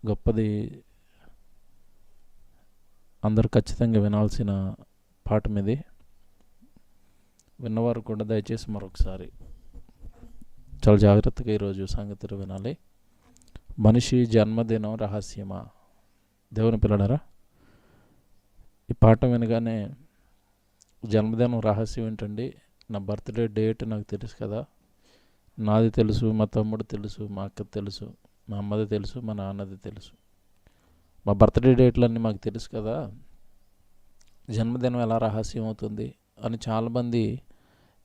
గొప్పది. అందరూ ఖచ్చితంగా వినాల్సిన పాఠం ఇది. విన్నవారు కూడా దయచేసి మరొకసారి చాలా జాగ్రత్తగా ఈరోజు సంగతులు వినాలి. మనిషి జన్మదినం రహస్యమా? దేవుని పిల్లలారా, ఈ పాఠం వినగానే జన్మదినం రహస్యం ఏంటండి? నా బర్త్డే డేట్ నాకు తెలుసు కదా, నాది తెలుసు, మా తమ్ముడు తెలుసు, మా అక్క తెలుసు, మా అమ్మది తెలుసు, మా నాన్నది తెలుసు. మా బర్త్డే డేట్లన్నీ మాకు తెలుసు కదా, జన్మదినం ఎలా రహస్యం అవుతుంది అని చాలామంది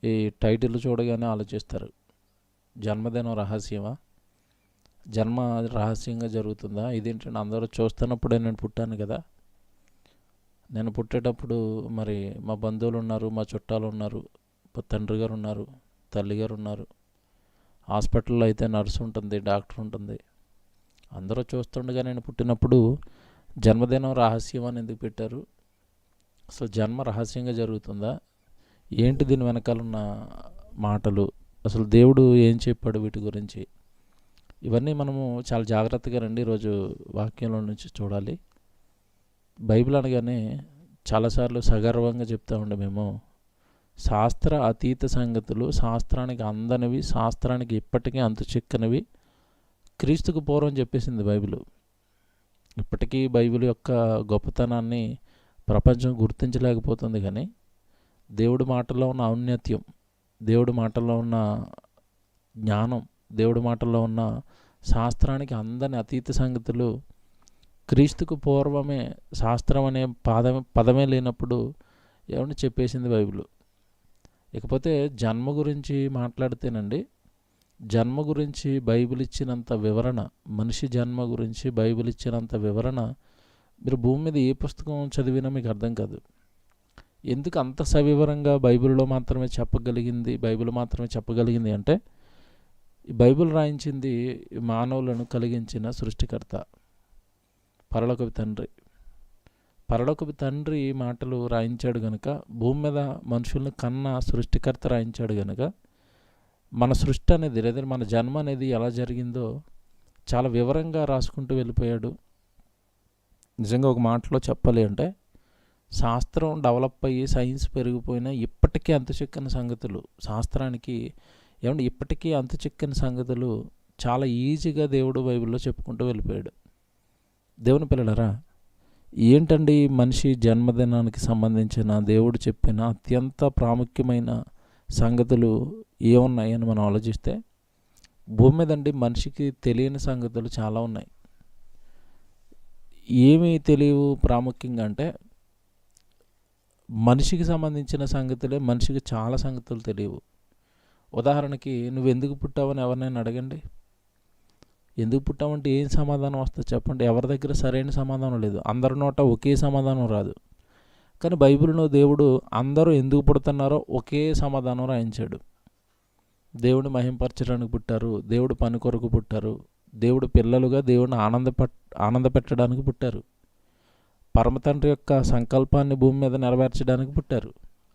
ఈ టైటిల్ చూడగానే ఆలోచిస్తారు. జన్మదినం రహస్యమా? జన్మ రహస్యంగా జరుగుతుందా? ఇదేంటంటే అందరూ చూస్తున్నప్పుడే నేను పుట్టాను కదా, నేను పుట్టేటప్పుడు మరి మా బంధువులు ఉన్నారు, మా చుట్టాలు ఉన్నారు, తండ్రి గారు ఉన్నారు, తల్లి గారు ఉన్నారు, హాస్పిటల్లో అయితే నర్సు ఉంటుంది, డాక్టర్ ఉంటుంది, అందరూ చూస్తుండగా నేను పుట్టినప్పుడు జన్మదినం రహస్యం అని ఎందుకు పెట్టారు? అసలు జన్మ రహస్యంగా జరుగుతుందా? ఏంటి దీని వెనకాలన్న మాటలు? అసలు దేవుడు ఏం చెప్పాడు వీటి గురించి? ఇవన్నీ మనము చాలా జాగ్రత్తగా రండి ఈరోజు వాక్యంలో నుంచి చూడాలి. బైబిల్ అనగానే చాలాసార్లు సగర్వంగా చెప్తా ఉండే మేము, శాస్త్ర అతీత సంగతులు, శాస్త్రానికి అందనివి, శాస్త్రానికి ఇప్పటికీ అంతు చిక్కనివి క్రీస్తుకు పూర్వం చెప్పేసింది బైబిల్. ఇప్పటికీ బైబిల్ యొక్క గొప్పతనాన్ని ప్రపంచం గుర్తించలేకపోతుంది. కానీ దేవుడి మాటల్లో ఉన్న ఔన్నత్యం, దేవుడి మాటల్లో ఉన్న జ్ఞానం, దేవుడి మాటల్లో ఉన్న శాస్త్రానికి అందని అతీత సంగతులు క్రీస్తుకు పూర్వమే, శాస్త్రం అనే పదమే లేనప్పుడు ఏమని చెప్పేసింది బైబిల్. ఇకపోతే జన్మ గురించి మాట్లాడితేనండి, జన్మ గురించి బైబిల్ ఇచ్చినంత వివరణ, మనిషి జన్మ గురించి బైబిల్ ఇచ్చినంత వివరణ మీరు భూమి మీద ఏ పుస్తకం చదివినా మీకు అర్థం కాదు. ఎందుకు అంత సవివరంగా బైబిల్లో మాత్రమే చెప్పగలిగింది, బైబిల్ మాత్రమే చెప్పగలిగింది అంటే, ఈ బైబిల్ రాయించింది మానవులను కలిగించిన సృష్టికర్త, పరలోకపు తండ్రి. పరలోకపు తండ్రి మాటలు రాయించాడు గనుక, భూమి మీద మనుషులను కన్న సృష్టికర్త రాయించాడు గనుక, మన సృష్టి అనేది లేదా మన జన్మ అనేది ఎలా జరిగిందో చాలా వివరంగా రాసుకుంటూ వెళ్ళిపోయాడు. నిజంగా ఒక మాటలో చెప్పాలి అంటే, శాస్త్రం డెవలప్ అయ్యి సైన్స్ పెరిగిపోయినా ఇప్పటికీ అంతుచిక్కని సంగతులు, శాస్త్రానికి ఏమంటే ఇప్పటికీ అంతుచిక్కని సంగతులు చాలా ఈజీగా దేవుడు బైబిల్లో చెప్పుకుంటూ వెళ్ళిపోయాడు. దేవుని పిల్లలారా, ఏంటండి మనిషి జన్మదినానికి సంబంధించిన దేవుడు చెప్పిన అత్యంత ప్రాముఖ్యమైన సంగతులు ఏమున్నాయని మనం ఆలోచిస్తే, భూమి మీదండి మనిషికి తెలియని సంగతులు చాలా ఉన్నాయి. ఏమీ తెలియవు ప్రాముఖ్యంగా అంటే, మనిషికి సంబంధించిన సంగతులే మనిషికి చాలా సంగతులు తెలియవు. ఉదాహరణకి, నువ్వు ఎందుకు పుట్టావని ఎవరినైనా అడగండి, ఎందుకు పుట్టావంటే ఏం సమాధానం వస్తుంది చెప్పండి? ఎవరి దగ్గర సరైన సమాధానం లేదు, అందరి నోట ఒకే సమాధానం రాదు. కానీ బైబిల్లో దేవుడు అందరూ ఎందుకు పుడుతున్నారో ఒకే సమాధానం రాయించాడు. దేవుడిని మహింపరచడానికి పుట్టారు, దేవుడు పని కొరకు పుట్టారు, దేవుడు పిల్లలుగా దేవుడిని ఆనంద పెట్టడానికి పుట్టారు, పరమతండ్రి యొక్క సంకల్పాన్ని భూమి మీద నెరవేర్చడానికి పుట్టారు.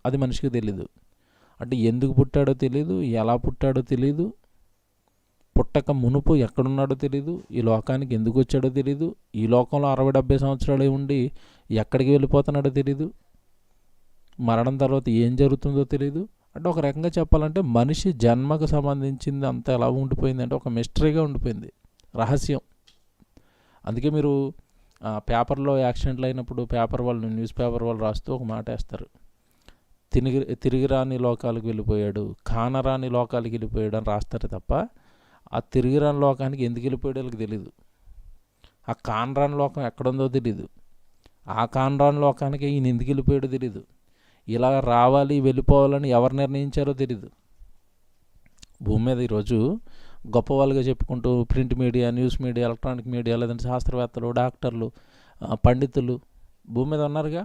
అది మనిషికి తెలీదు. అంటే ఎందుకు పుట్టాడో తెలీదు, ఎలా పుట్టాడో తెలీదు, పుట్టక మునుపు ఎక్కడున్నాడో తెలీదు, ఈ లోకానికి ఎందుకు వచ్చాడో తెలీదు, ఈ లోకంలో 60-70 సంవత్సరాలు ఉండి ఎక్కడికి వెళ్ళిపోతున్నాడో తెలీదు, మరణం తర్వాత ఏం జరుగుతుందో తెలీదు. అంటే ఒక రకంగా చెప్పాలంటే మనిషి జన్మకు సంబంధించింది అంతా ఎలా ఉండిపోయింది అంటే ఒక మిస్టరీగా ఉండిపోయింది, రహస్యం. అందుకే మీరు పేపర్లో యాక్సిడెంట్లు అయినప్పుడు పేపర్ వాళ్ళు, న్యూస్ పేపర్ వాళ్ళు రాస్తూ ఒక మాట వేస్తారు, తిరిగి రాని లోకాలకు వెళ్ళిపోయాడు, కానరాని లోకాలకు వెళ్ళిపోయాడు అని రాస్తారు తప్ప, ఆ తిరిగి రాని లోకానికి ఎందుకు వెళ్ళిపోయాడో వాళ్ళకి తెలీదు, ఆ కానరాని లోకం ఎక్కడుందో తెలీదు, ఆ కానరాని లోకానికి ఈయన ఎందుకు వెళ్ళిపోయాడో తెలీదు, ఇలా రావాలి వెళ్ళిపోవాలని ఎవరు నిర్ణయించారో తెలీదు. భూమి మీద ఈరోజు గొప్పవాళ్ళుగా చెప్పుకుంటూ print media, news media, electronic media, లేదంటే శాస్త్రవేత్తలు, డాక్టర్లు, పండితులు భూమి మీద ఉన్నారుగా.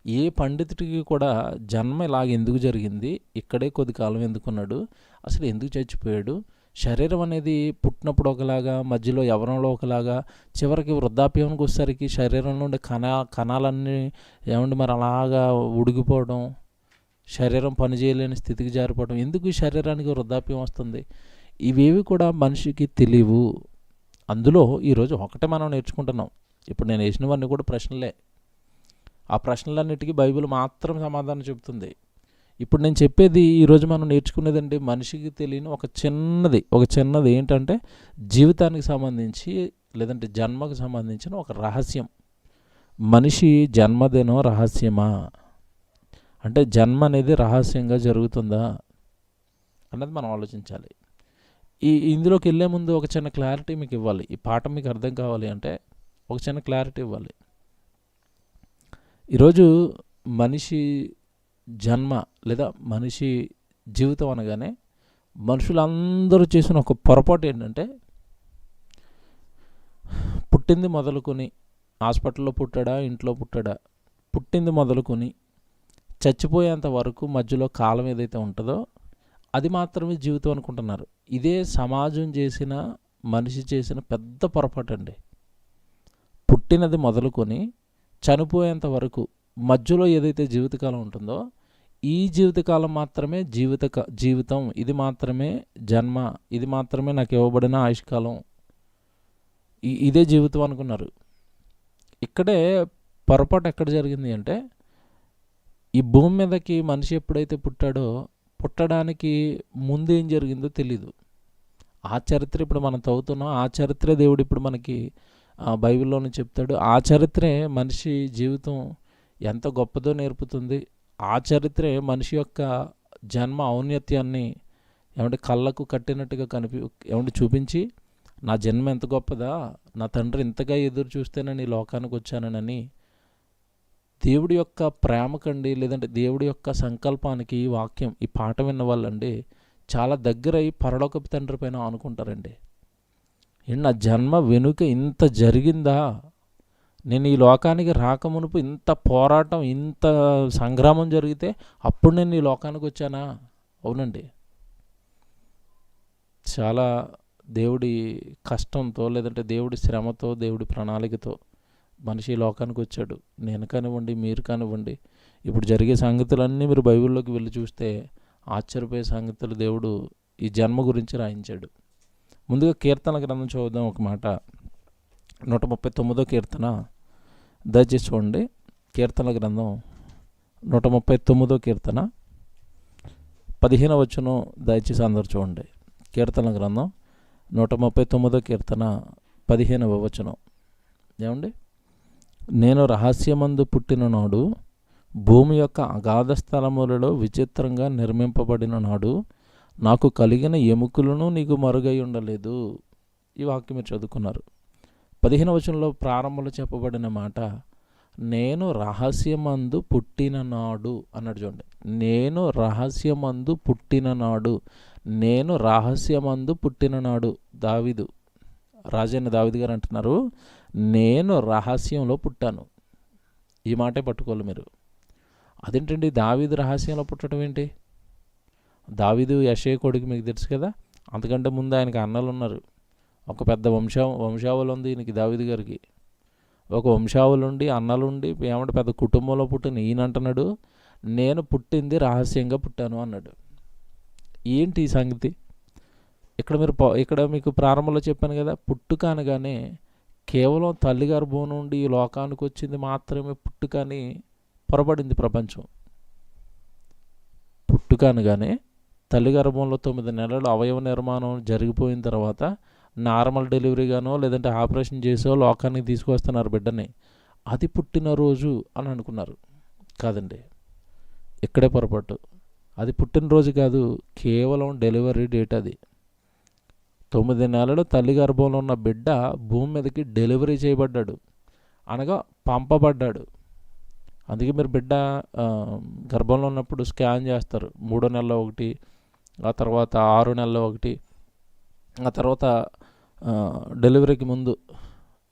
ఏ పండితుడికి కూడా జన్మ ఇలాగ ఎందుకు జరిగింది, ఇక్కడే కొద్ది కాలం ఎందుకున్నాడు, అసలు ఎందుకు చచ్చిపోయాడు, శరీరం అనేది పుట్టినప్పుడు ఒకలాగా, మధ్యలో యవ్వనంలో ఒకలాగా, చివరికి వృద్ధాప్యానికి వచ్చేసరికి శరీరం నుండి కణాలన్నీ ఏమండి మరి అలాగా ఉడిగిపోవడం, శరీరం పనిచేయలేని స్థితికి జారిపోవడం, ఎందుకు ఈ శరీరానికి వృద్ధాప్యం వస్తుంది, ఇవేవి కూడా మనిషికి తెలియవు. అందులో ఈరోజు ఒకటే మనం నేర్చుకుంటున్నాం. ఇప్పుడు నేను వేసినవన్నీ కూడా ప్రశ్నలే. ఆ ప్రశ్నలన్నిటికీ బైబిల్ మాత్రం సమాధానం చెబుతుంది. ఇప్పుడు నేను చెప్పేది ఈరోజు మనం నేర్చుకునేదండి మనిషికి తెలియని ఒక చిన్నది ఏంటంటే జీవితానికి సంబంధించి లేదంటే జన్మకు సంబంధించిన ఒక రహస్యం. మనిషి జన్మదినం రహస్యమా, అంటే జన్మ అనేది రహస్యంగా జరుగుతుందా అన్నది మనం ఆలోచించాలి. ఇందులోకి వెళ్ళే ముందు ఒక చిన్న క్లారిటీ మీకు ఇవ్వాలి. ఈ పాఠం మీకు అర్థం కావాలి అంటే ఒక చిన్న క్లారిటీ ఇవ్వాలి. ఈరోజు మనిషి జన్మ లేదా మనిషి జీవితం అనగానే మనుషులందరూ చేసిన ఒక పొరపాటు ఏంటంటే పుట్టింది మొదలుకొని హాస్పిటల్లో పుట్టాడా ఇంట్లో పుట్టాడా, పుట్టింది మొదలుకొని చచ్చిపోయేంత వరకు మధ్యలో కాలం ఏదైతే ఉంటుందో అది మాత్రమే జీవితం అనుకుంటున్నారు. ఇదే సమాజం చేసిన మనిషి చేసిన పెద్ద పొరపాటు అండి. పుట్టినది మొదలుకొని చనిపోయేంత వరకు మధ్యలో ఏదైతే జీవితకాలం ఉంటుందో ఈ జీవితకాలం మాత్రమే జీవితం, ఇది మాత్రమే జన్మ, ఇది మాత్రమే నాకు ఇవ్వబడిన ఆయుష్కాలం, ఇదే జీవితం అనుకున్నారు. ఇక్కడే పొరపాటు ఎక్కడ జరిగింది అంటే ఈ భూమి మీదకి మనిషి ఎప్పుడైతే పుట్టాడో పుట్టడానికి ముందు ఏం జరిగిందో తెలీదు. ఆ చరిత్ర ఇప్పుడు మనం చదువుతున్నాం. ఆ చరిత్రే దేవుడు ఇప్పుడు మనకి బైబిల్లోనే చెప్తాడు. ఆ చరిత్రే మనిషి జీవితం ఎంత గొప్పదో నేర్పుతుంది. ఆ చరిత్రే మనిషి యొక్క జన్మ ఔన్నత్యాన్ని ఏమంటే కళ్ళకు కట్టినట్టుగా చూపించి నా జన్మ ఎంత గొప్పదా, నా తండ్రి ఇంతగా ఎదురు చూస్తేనే ఈ లోకానికి వచ్చానని దేవుడి యొక్క ప్రేమకండి లేదంటే దేవుడి యొక్క సంకల్పానికి ఈ వాక్యం ఈ పాఠం విన్న వాళ్ళండి చాలా దగ్గర ఈ పరలోకపు తండ్రి పైన అనుకుంటారండి. నా జన్మ వెనుక ఇంత జరిగిందా, నేను ఈ లోకానికి రాకమునుపు ఇంత పోరాటం ఇంత సంగ్రామం జరిగితే అప్పుడు నేను ఈ లోకానికి వచ్చానా? అవునండి. చాలా దేవుడి కష్టంతో లేదంటే దేవుడి శ్రమతో దేవుడి ప్రణాళికతో మనిషి లోకానికి వచ్చాడు. నేను కానివ్వండి మీరు కానివ్వండి ఇప్పుడు జరిగే సంగతులన్నీ మీరు బైబిల్లోకి వెళ్ళి చూస్తే ఆశ్చర్యపోయే సంగతులు దేవుడు ఈ జన్మ గురించి రాయించాడు. ముందుగా కీర్తన గ్రంథం చూద్దాం ఒక మాట. 139వ కీర్తన దయచేసి చూడండి. కీర్తన గ్రంథం 139వ కీర్తన 15వ వచనం దయచేసి అందరు చూడండి. కీర్తన గ్రంథం 139వ కీర్తన 15వ వచనం ఏమండి? నేను రహస్యమందు పుట్టిన నాడు, భూమి యొక్క అగాధ స్థలములలో విచిత్రంగా నిర్మింపబడిన నాడు నాకు కలిగిన ఎముకలను నీకు మరుగై ఉండలేదు. ఈ వాక్యం మీరు చదువుకున్నారు. 15వ వచనంలో ప్రారంభంలో చెప్పబడిన మాట నేను రహస్యమందు పుట్టిన నాడు అన్నాడు. చూడండి, నేను రహస్యమందు పుట్టిన నాడు, నేను రహస్యమందు పుట్టిన నాడు. దావీదు రాజైన దావీదు గారు అంటున్నారు, నేను రహస్యంలో పుట్టాను. ఈ మాటే పట్టుకోవాలి మీరు. అదేంటండి దావీదు రహస్యంలో పుట్టడం ఏంటి? దావీదు యెషయ కొడుకు మీకు తెలుసు కదా. అంతకంటే ముందు ఆయనకి అన్నలు ఉన్నారు. ఒక పెద్ద వంశావళి ఉంది ఈయనకి దావీదు గారికి. ఒక వంశావళి అన్నలుండి ఏమంటే పెద్ద కుటుంబంలో పుట్టిన ఈయన అంటున్నాడు నేను పుట్టింది రహస్యంగా పుట్టాను అన్నాడు. ఏంటి ఈ సంగతి? ఇక్కడ మీకు ప్రారంభంలో చెప్పాను కదా, పుట్టుక అనగానే కేవలం తల్లి గర్భం నుండి ఈ లోకానికి వచ్చింది మాత్రమే పుట్టుక అని పొరపడింది ప్రపంచం. పుట్టుక అనగానే తల్లి గర్భంలో 9 నెలలు అవయవ నిర్మాణం జరిగిపోయిన తర్వాత నార్మల్ డెలివరీగానో లేదంటే ఆపరేషన్ చేసో లోకానికి తీసుకొస్తున్నారు బిడ్డని, అది పుట్టినరోజు అని అనుకున్నారు. కాదండి, ఇక్కడే పొరపాటు. అది పుట్టినరోజు కాదు, కేవలం డెలివరీ డేట్. అది 9 నెలలు తల్లి గర్భంలో ఉన్న బిడ్డ భూమి మీదకి డెలివరీ చేయబడ్డాడు, అనగా పంపబడ్డాడు. అందుకే మీరు బిడ్డ గర్భంలో ఉన్నప్పుడు స్కాన్ చేస్తారు. 3వ నెలలో ఒకటి, ఆ తర్వాత 6వ నెలలో ఒకటి, ఆ తర్వాత డెలివరీకి ముందు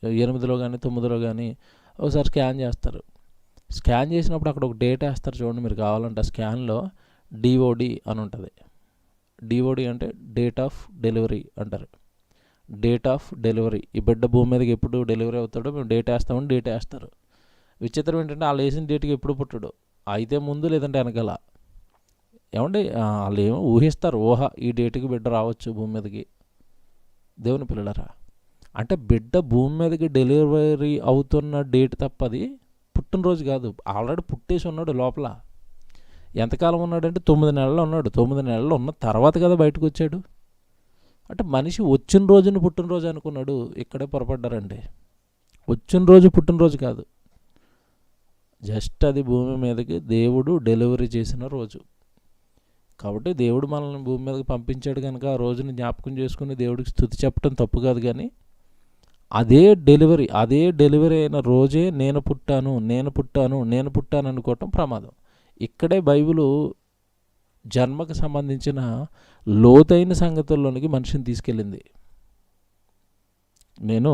8లో కానీ 9లో కానీ ఒకసారి స్కాన్ చేస్తారు. స్కాన్ చేసినప్పుడు అక్కడ ఒక డేట్ వేస్తారు చూడండి, మీరు కావాలంటే ఆ స్కాన్లో డిఓడి అని ఉంటుంది. డిఓడి అంటే డేట్ ఆఫ్ డెలివరీ అంటారు. Date of delivery. ఈ బిడ్డ భూమి మీదకి ఎప్పుడు డెలివరీ అవుతాడో మేము డేట్ వేస్తామని డేట్ వేస్తారు. విచిత్రం ఏంటంటే వాళ్ళు వేసిన డేట్కి ఎప్పుడు పుట్టాడు, అయితే ముందు లేదంటే వెనకాల. ఏమండి వాళ్ళు ఏమో ఊహిస్తారు, ఈ డేట్కి బిడ్డ రావచ్చు భూమి మీదకి. దేవుని పిల్లలరా, అంటే బిడ్డ భూమి మీదకి డెలివరీ అవుతున్న డేట్ తప్పది పుట్టినరోజు కాదు. ఆల్రెడీ పుట్టేసి ఉన్నాడు లోపల. ఎంతకాలం ఉన్నాడంటే 9 నెలలు ఉన్నాడు. 9 నెలలు ఉన్న తర్వాత కదా బయటకు వచ్చాడు. అంటే మనిషి వచ్చిన రోజున పుట్టినరోజు అనుకున్నాడు. ఇక్కడే పొరపడ్డారండి. వచ్చిన రోజు పుట్టినరోజు కాదు, జస్ట్ అది భూమి మీదకి దేవుడు డెలివరీ చేసిన రోజు. కాబట్టి దేవుడు మనల్ని భూమి మీదకి పంపించాడు కనుక ఆ రోజుని జ్ఞాపకం చేసుకుని దేవుడికి స్తుతి చెప్పడం తప్పు కాదు. కానీ అదే డెలివరీ అయిన రోజే నేను పుట్టాను అనుకోవటం ప్రమాదం. ఇక్కడే బైబిలు జన్మకు సంబంధించిన లోతైన సంగతుల్లోనికి మనిషిని తీసుకెళ్ళింది. నేను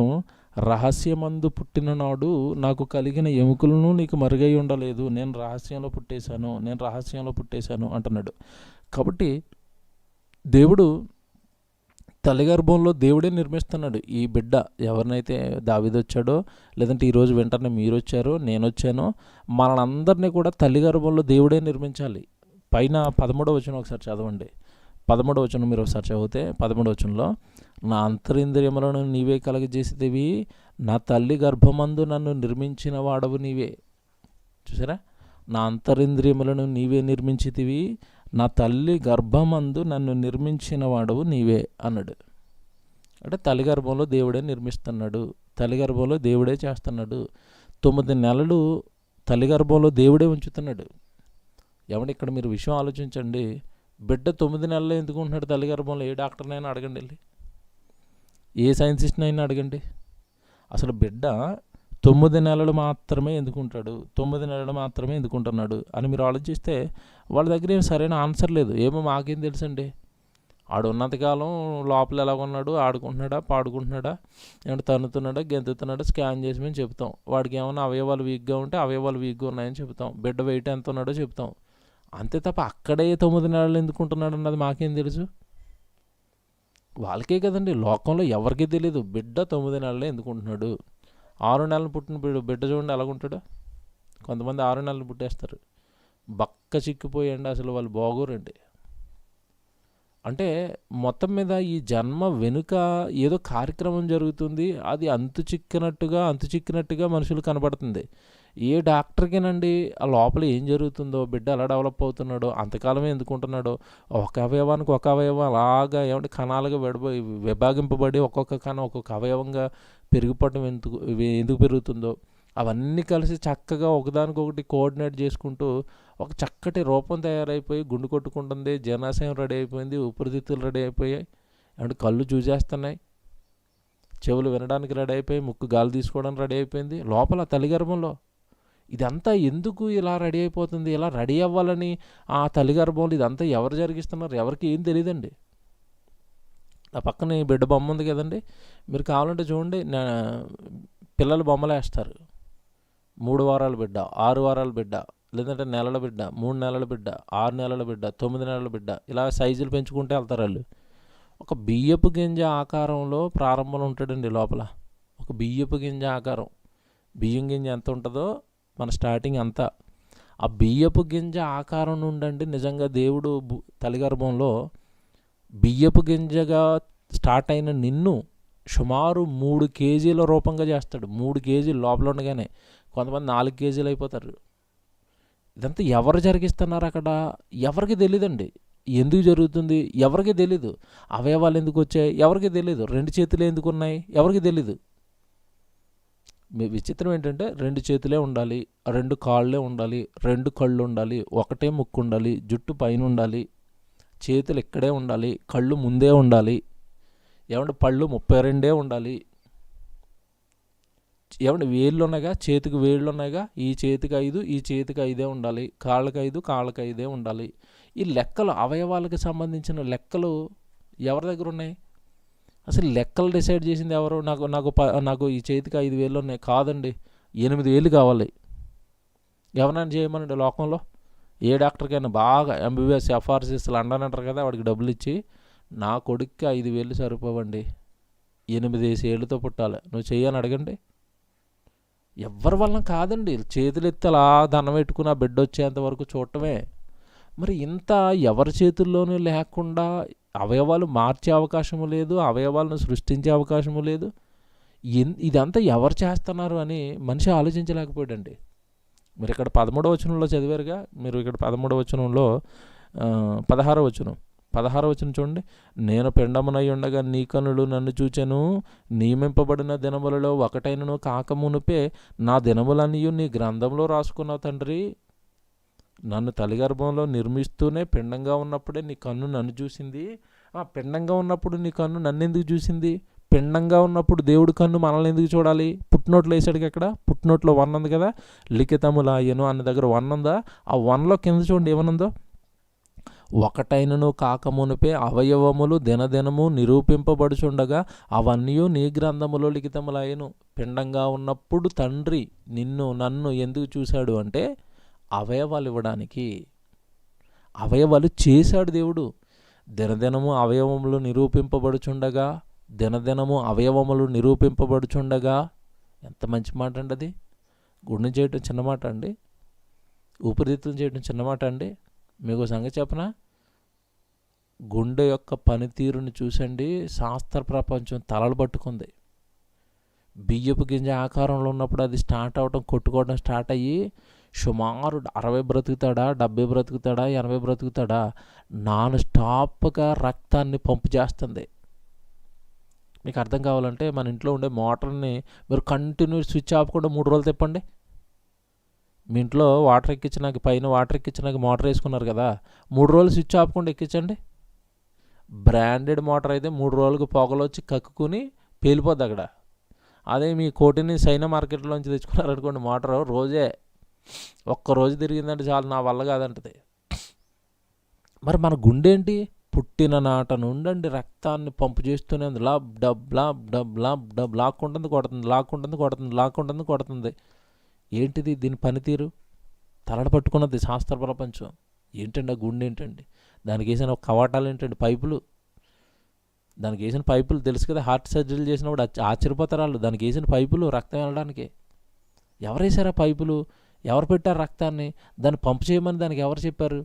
రహస్యమందు పుట్టిన నాడు నాకు కలిగిన ఎముకలను నీకు మరుగై ఉండలేదు, నేను రహస్యంలో పుట్టేశాను అంటున్నాడు. కాబట్టి దేవుడు తల్లి గర్భంలో దేవుడే నిర్మిస్తున్నాడు. ఈ బిడ్డ ఎవరినైతే దావీదు వచ్చాడో, లేదంటే ఈరోజు వెంటనే మీరు వచ్చారో, నేను వచ్చానో, మనందరినీ కూడా తల్లి గర్భంలో దేవుడే నిర్మించాలి. పైన 13వ వచనం ఒకసారి చదవండి. 13వ వచనం మీరు ఒకసారి చదివితే 13వ వచనంలో, నా అంతరింద్రియములను నీవే కలగజేసేదివి, నా తల్లి గర్భమందు నన్ను నిర్మించిన వాడవు నీవే. చూసారా, నా అంతరింద్రియములను నీవే నిర్మించితివి, నా తల్లి గర్భమందు నన్ను నిర్మించిన వాడవు నీవే అన్నాడు. అంటే తల్లి గర్భంలో దేవుడే నిర్మిస్తున్నాడు, తల్లి గర్భంలో దేవుడే చేస్తున్నాడు. 9 నెలలు తల్లి గర్భంలో దేవుడే ఉంచుతున్నాడు. ఏమంటే ఇక్కడ మీరు విషయం ఆలోచించండి. బిడ్డ 9 నెలలు ఎందుకు ఉంటున్నాడు తల్లి గర్భంలో? ఏ డాక్టర్నైనా అడగండి, వెళ్ళి ఏ సైంటిస్ట్ని అయినా అడగండి. అసలు బిడ్డ 9 నెలలు మాత్రమే ఎందుకుంటాడు, 9 నెలలు మాత్రమే ఎందుకుంటున్నాడు అని మీరు ఆలోచిస్తే వాళ్ళ దగ్గర ఏం సరైన ఆన్సర్ లేదు. ఏమో మాకేం తెలుసండి. ఆడు ఉన్నంతకాలం లోపల ఎలాగున్నాడు, ఆడుకుంటున్నాడా, పాడుకుంటున్నాడా, ఏమంటే తన్నుతున్నాడా, గెంతుతున్నాడా, స్కాన్ చేసి మేము చెప్తాం. వాడికి ఏమైనా అవయవాలు వీక్గా ఉంటే అవయవాలు వీక్గా ఉన్నాయని చెప్తాం. బిడ్డ వెయిట్ ఎంత ఉన్నాడో చెప్తాం. అంతే తప్ప అక్కడే 9 నెలలు ఎందుకుంటున్నాడు అన్నది మాకేం తెలుసు? వాళ్ళకే కదండి, లోకంలో ఎవరికీ తెలియదు బిడ్డ 9 నెలలే ఎందుకుంటున్నాడు. 6 నెలలు పుట్టిన బిడ్డ చూడండి ఎలాగుంటాడో. కొంతమంది 6 నెలలు పుట్టేస్తారు, బక్క చిక్కిపోయండి, అసలు వాళ్ళు బాగోరండి. అంటే మొత్తం మీద ఈ జన్మ వెనుక ఏదో కార్యక్రమం జరుగుతుంది. అది అంతు చిక్కినట్టుగా మనుషులు కనబడుతుంది. ఏ డాక్టర్కేనండి ఆ లోపల ఏం జరుగుతుందో, బిడ్డ ఎలా డెవలప్ అవుతున్నాడో, అంతకాలమే ఎందుకుంటున్నాడో, ఒక అవయవానికి ఒక అవయవం అలాగా ఏమంటే కణాలుగా విభాగింపబడి ఒక్కొక్క కణం ఒక్కొక్క అవయవంగా పెరిగిపోవటం ఎందుకు పెరుగుతుందో, అవన్నీ కలిసి చక్కగా ఒకదానికొకటి కోఆర్డినేట్ చేసుకుంటూ ఒక చక్కటి రూపం తయారైపోయి గుండు కొట్టుకుంటుంది, జనాశయం రెడీ అయిపోయింది, ఊపిరితిత్తులు రెడీ అయిపోయాయి, అంటే కళ్ళు చూసేస్తున్నాయి, చెవులు వినడానికి రెడీ అయిపోయి, ముక్కు గాలి తీసుకోవడానికి రెడీ అయిపోయింది లోపల తల్లి గర్భంలో. ఇదంతా ఎందుకు ఇలా రెడీ అయిపోతుంది? ఇలా రెడీ అవ్వాలని ఆ తల్లి గర్భంలో ఇదంతా ఎవరు జరిగిస్తున్నారు? ఎవరికి ఏం తెలియదండి. నా పక్కన ఈ బిడ్డ బొమ్మ ఉంది కదండి, మీరు కావాలంటే చూడండి. పిల్లలు బొమ్మలు వేస్తారు. 3 వారాల బిడ్డ, 6 వారాల బిడ్డ, లేదంటే నెలల బిడ్డ, 3 నెలల బిడ్డ, 6 నెలల బిడ్డ, 9 నెలల బిడ్డ, ఇలా సైజులు పెంచుకుంటే వెళ్తారు వాళ్ళు. ఒక బియ్యపు గింజ ఆకారంలో ప్రారంభంలో ఉంటాడండి లోపల. ఒక బియ్యపు గింజ ఆకారం, బియ్యం గింజ ఎంత ఉంటుందో మన స్టార్టింగ్ అంతా ఆ బియ్యపు గింజ ఆకారం నుండండి. నిజంగా దేవుడు తల్లిగర్భంలో బియ్యపు గింజగా స్టార్ట్ అయిన నిన్ను సుమారు 3 కేజీల రూపంగా చేస్తాడు. 3 కేజీలు లోపల ఉండగానే, కొంతమంది 4 కేజీలు అయిపోతారు. ఇదంతా ఎవరు జరిగిస్తున్నారు అక్కడ? ఎవరికి తెలియదండి. ఎందుకు జరుగుతుంది ఎవరికి తెలీదు. అవయవాలు ఎందుకు వచ్చాయి ఎవరికి తెలీదు. 2 చేతులు ఎందుకు ఉన్నాయి ఎవరికి తెలీదు. విచిత్రం ఏంటంటే 2 చేతులే ఉండాలి, 2 కాళ్ళే ఉండాలి, 2 కళ్ళు ఉండాలి, ఒకటే ముక్కు ఉండాలి, జుట్టు పైన ఉండాలి, చేతులు ఇక్కడే ఉండాలి, కళ్ళు ముందే ఉండాలి, ఏమంటే పళ్ళు 32 ఉండాలి, ఏమంటే వేళ్ళు ఉన్నాయిగా, చేతికి వేళ్ళు ఉన్నాయిగా, ఈ చేతికి 5 ఈ చేతికి 5 ఉండాలి, కాళ్ళకి 5 కాళ్ళకి 5 ఉండాలి. ఈ లెక్కలు అవయవాలకు సంబంధించిన లెక్కలు ఎవరి దగ్గర ఉన్నాయి? అసలు లెక్కలు డిసైడ్ చేసింది ఎవరు? నాకు ఈ చేతికి 5 వేళ్ళు ఉన్నాయి కాదండి, 8 వేలు కావాలి. ఎవరైనా చేయమనండి లోకంలో. ఏ డాక్టర్కైనా బాగా ఎంబీబీఎస్ ఎఫ్ఆర్సిస్ లండన్ అంటారు కదా, వాడికి డబ్బులు ఇచ్చి నా కొడుక్కి 5 వేలు సరిపోవండి, 8 ఏళ్ళతో పుట్టాలి, నువ్వు చెయ్యని అడగండి. ఎవరి వలన కాదండి. చేతులు ఎత్తి అలా దండం పెట్టుకుని ఆ బిడ్డ వచ్చేంతవరకు చూడటమే. మరి ఇంత ఎవరి చేతుల్లోనూ లేకుండా అవయవాలు మార్చే అవకాశము లేదు, అవయవాలను సృష్టించే అవకాశము లేదు. ఇదంతా ఎవరు చేస్తున్నారు అని మనిషి ఆలోచించలేకపోయాడండి. మీరు ఇక్కడ 13వ వచనంలో చదివారుగా, మీరు ఇక్కడ 13వ వచనంలో 16వ వచనం చూడండి. నేను పిండమునై ఉండగా నీ కనులు నన్ను చూచెను, నియమింపబడిన దినములలో ఒకటైనను కాకమునుపే నా దినములన్నీ నీ గ్రంథంలో రాసుకున్నావు తండ్రి. నన్ను తల్లిగర్భంలో నిర్మిస్తూనే పిండంగా ఉన్నప్పుడే నీ కన్ను నన్ను చూసింది. పిండంగా ఉన్నప్పుడు నీ కన్ను నన్ను ఎందుకు చూసింది? పిండంగా ఉన్నప్పుడు దేవుడి కన్ను మనల్ని ఎందుకు చూడాలి? పుట్టినోట్లో వేసాడు అక్కడ, పుట్టినోట్లో 1 ఉంది కదా, లిఖితములాయను అన్న దగ్గర 1 ఉందా? ఆ 1లో కింద చూడండి ఏమనుందో, ఒకటైనను కాకమునుపే అవయవములు దినదినము నిరూపింపబడుచుండగా అవన్నీ నీ గ్రంథములో లిఖితములాయను. పిండంగా ఉన్నప్పుడు తండ్రి నన్ను ఎందుకు చూశాడు అంటే అవయవాలు ఇవ్వడానికి. అవయవాలు చేశాడు దేవుడు. దినదినము అవయవములు నిరూపింపబడుచుండగా ఎంత మంచి మాట అండి అది. గుండె చేయటం చిన్న మాట అండి, ఊపిరితిత్తులు చేయటం చిన్న మాట అండి. మీకు సంగతి చెప్పనా, గుండె యొక్క పనితీరుని చూసండి శాస్త్ర ప్రపంచం తలలు పట్టుకుంది. బియ్యపు గింజ ఆకారంలో ఉన్నప్పుడు అది స్టార్ట్ అవటం, కొట్టుకోవడం స్టార్ట్ అయ్యి సుమారు 60 బ్రతుకుతాడా, 70 బ్రతుకుతాడా, 80 బ్రతుకుతాడా, నాన్ స్టాప్గా రక్తాన్ని పంపు చేస్తుంది. మీకు అర్థం కావాలంటే మన ఇంట్లో ఉండే మోటార్ని మీరు కంటిన్యూ స్విచ్ ఆపకుండా 3 రోజులు తిప్పండి. మీ ఇంట్లో వాటర్ ఎక్కించినాక, పైన వాటర్ ఎక్కించినాక మోటార్ వేసుకున్నారు కదా, 3 రోజులు స్విచ్ ఆపకుండా ఎక్కించండి. బ్రాండెడ్ మోటార్ అయితే 3 రోజులకు పొగలు వచ్చి కక్కుని పేలిపోద్ది అక్కడ. అదే మీ కోటిని సైనా మార్కెట్లోంచి తెచ్చుకున్నారనుకోండి, మోటారు ఒక్కరోజు తిరిగిందంటే చాలు, నా వల్ల కాదంటది. మరి మన గుండె ఏంటి? పుట్టిన నాట నుండండి రక్తాన్ని పంపు చేస్తూనే ఉంది. Lub dub lub dub lub dub లాక్కుంటుంది కొడుతుంది. ఏంటిది దీని పనితీరు? తలడ పట్టుకున్నది శాస్త్ర ప్రపంచం. ఏంటండి ఆ గుండె ఏంటండి? దానికి వేసిన కవాటాలు ఏంటండి? పైపులు. దానికి వేసిన పైపులు తెలుసు కదా, హార్ట్ సర్జరీలు చేసినప్పుడు ఆశ్చర్యపోతారు వాళ్ళు. దానికి వేసిన పైపులు రక్తం వెళ్ళడానికి. ఎవరు వేసారా పైపులు? ఎవరు పెట్టారు రక్తాన్ని? దాన్ని పంపు చేయమని దానికి ఎవరు చెప్పారు?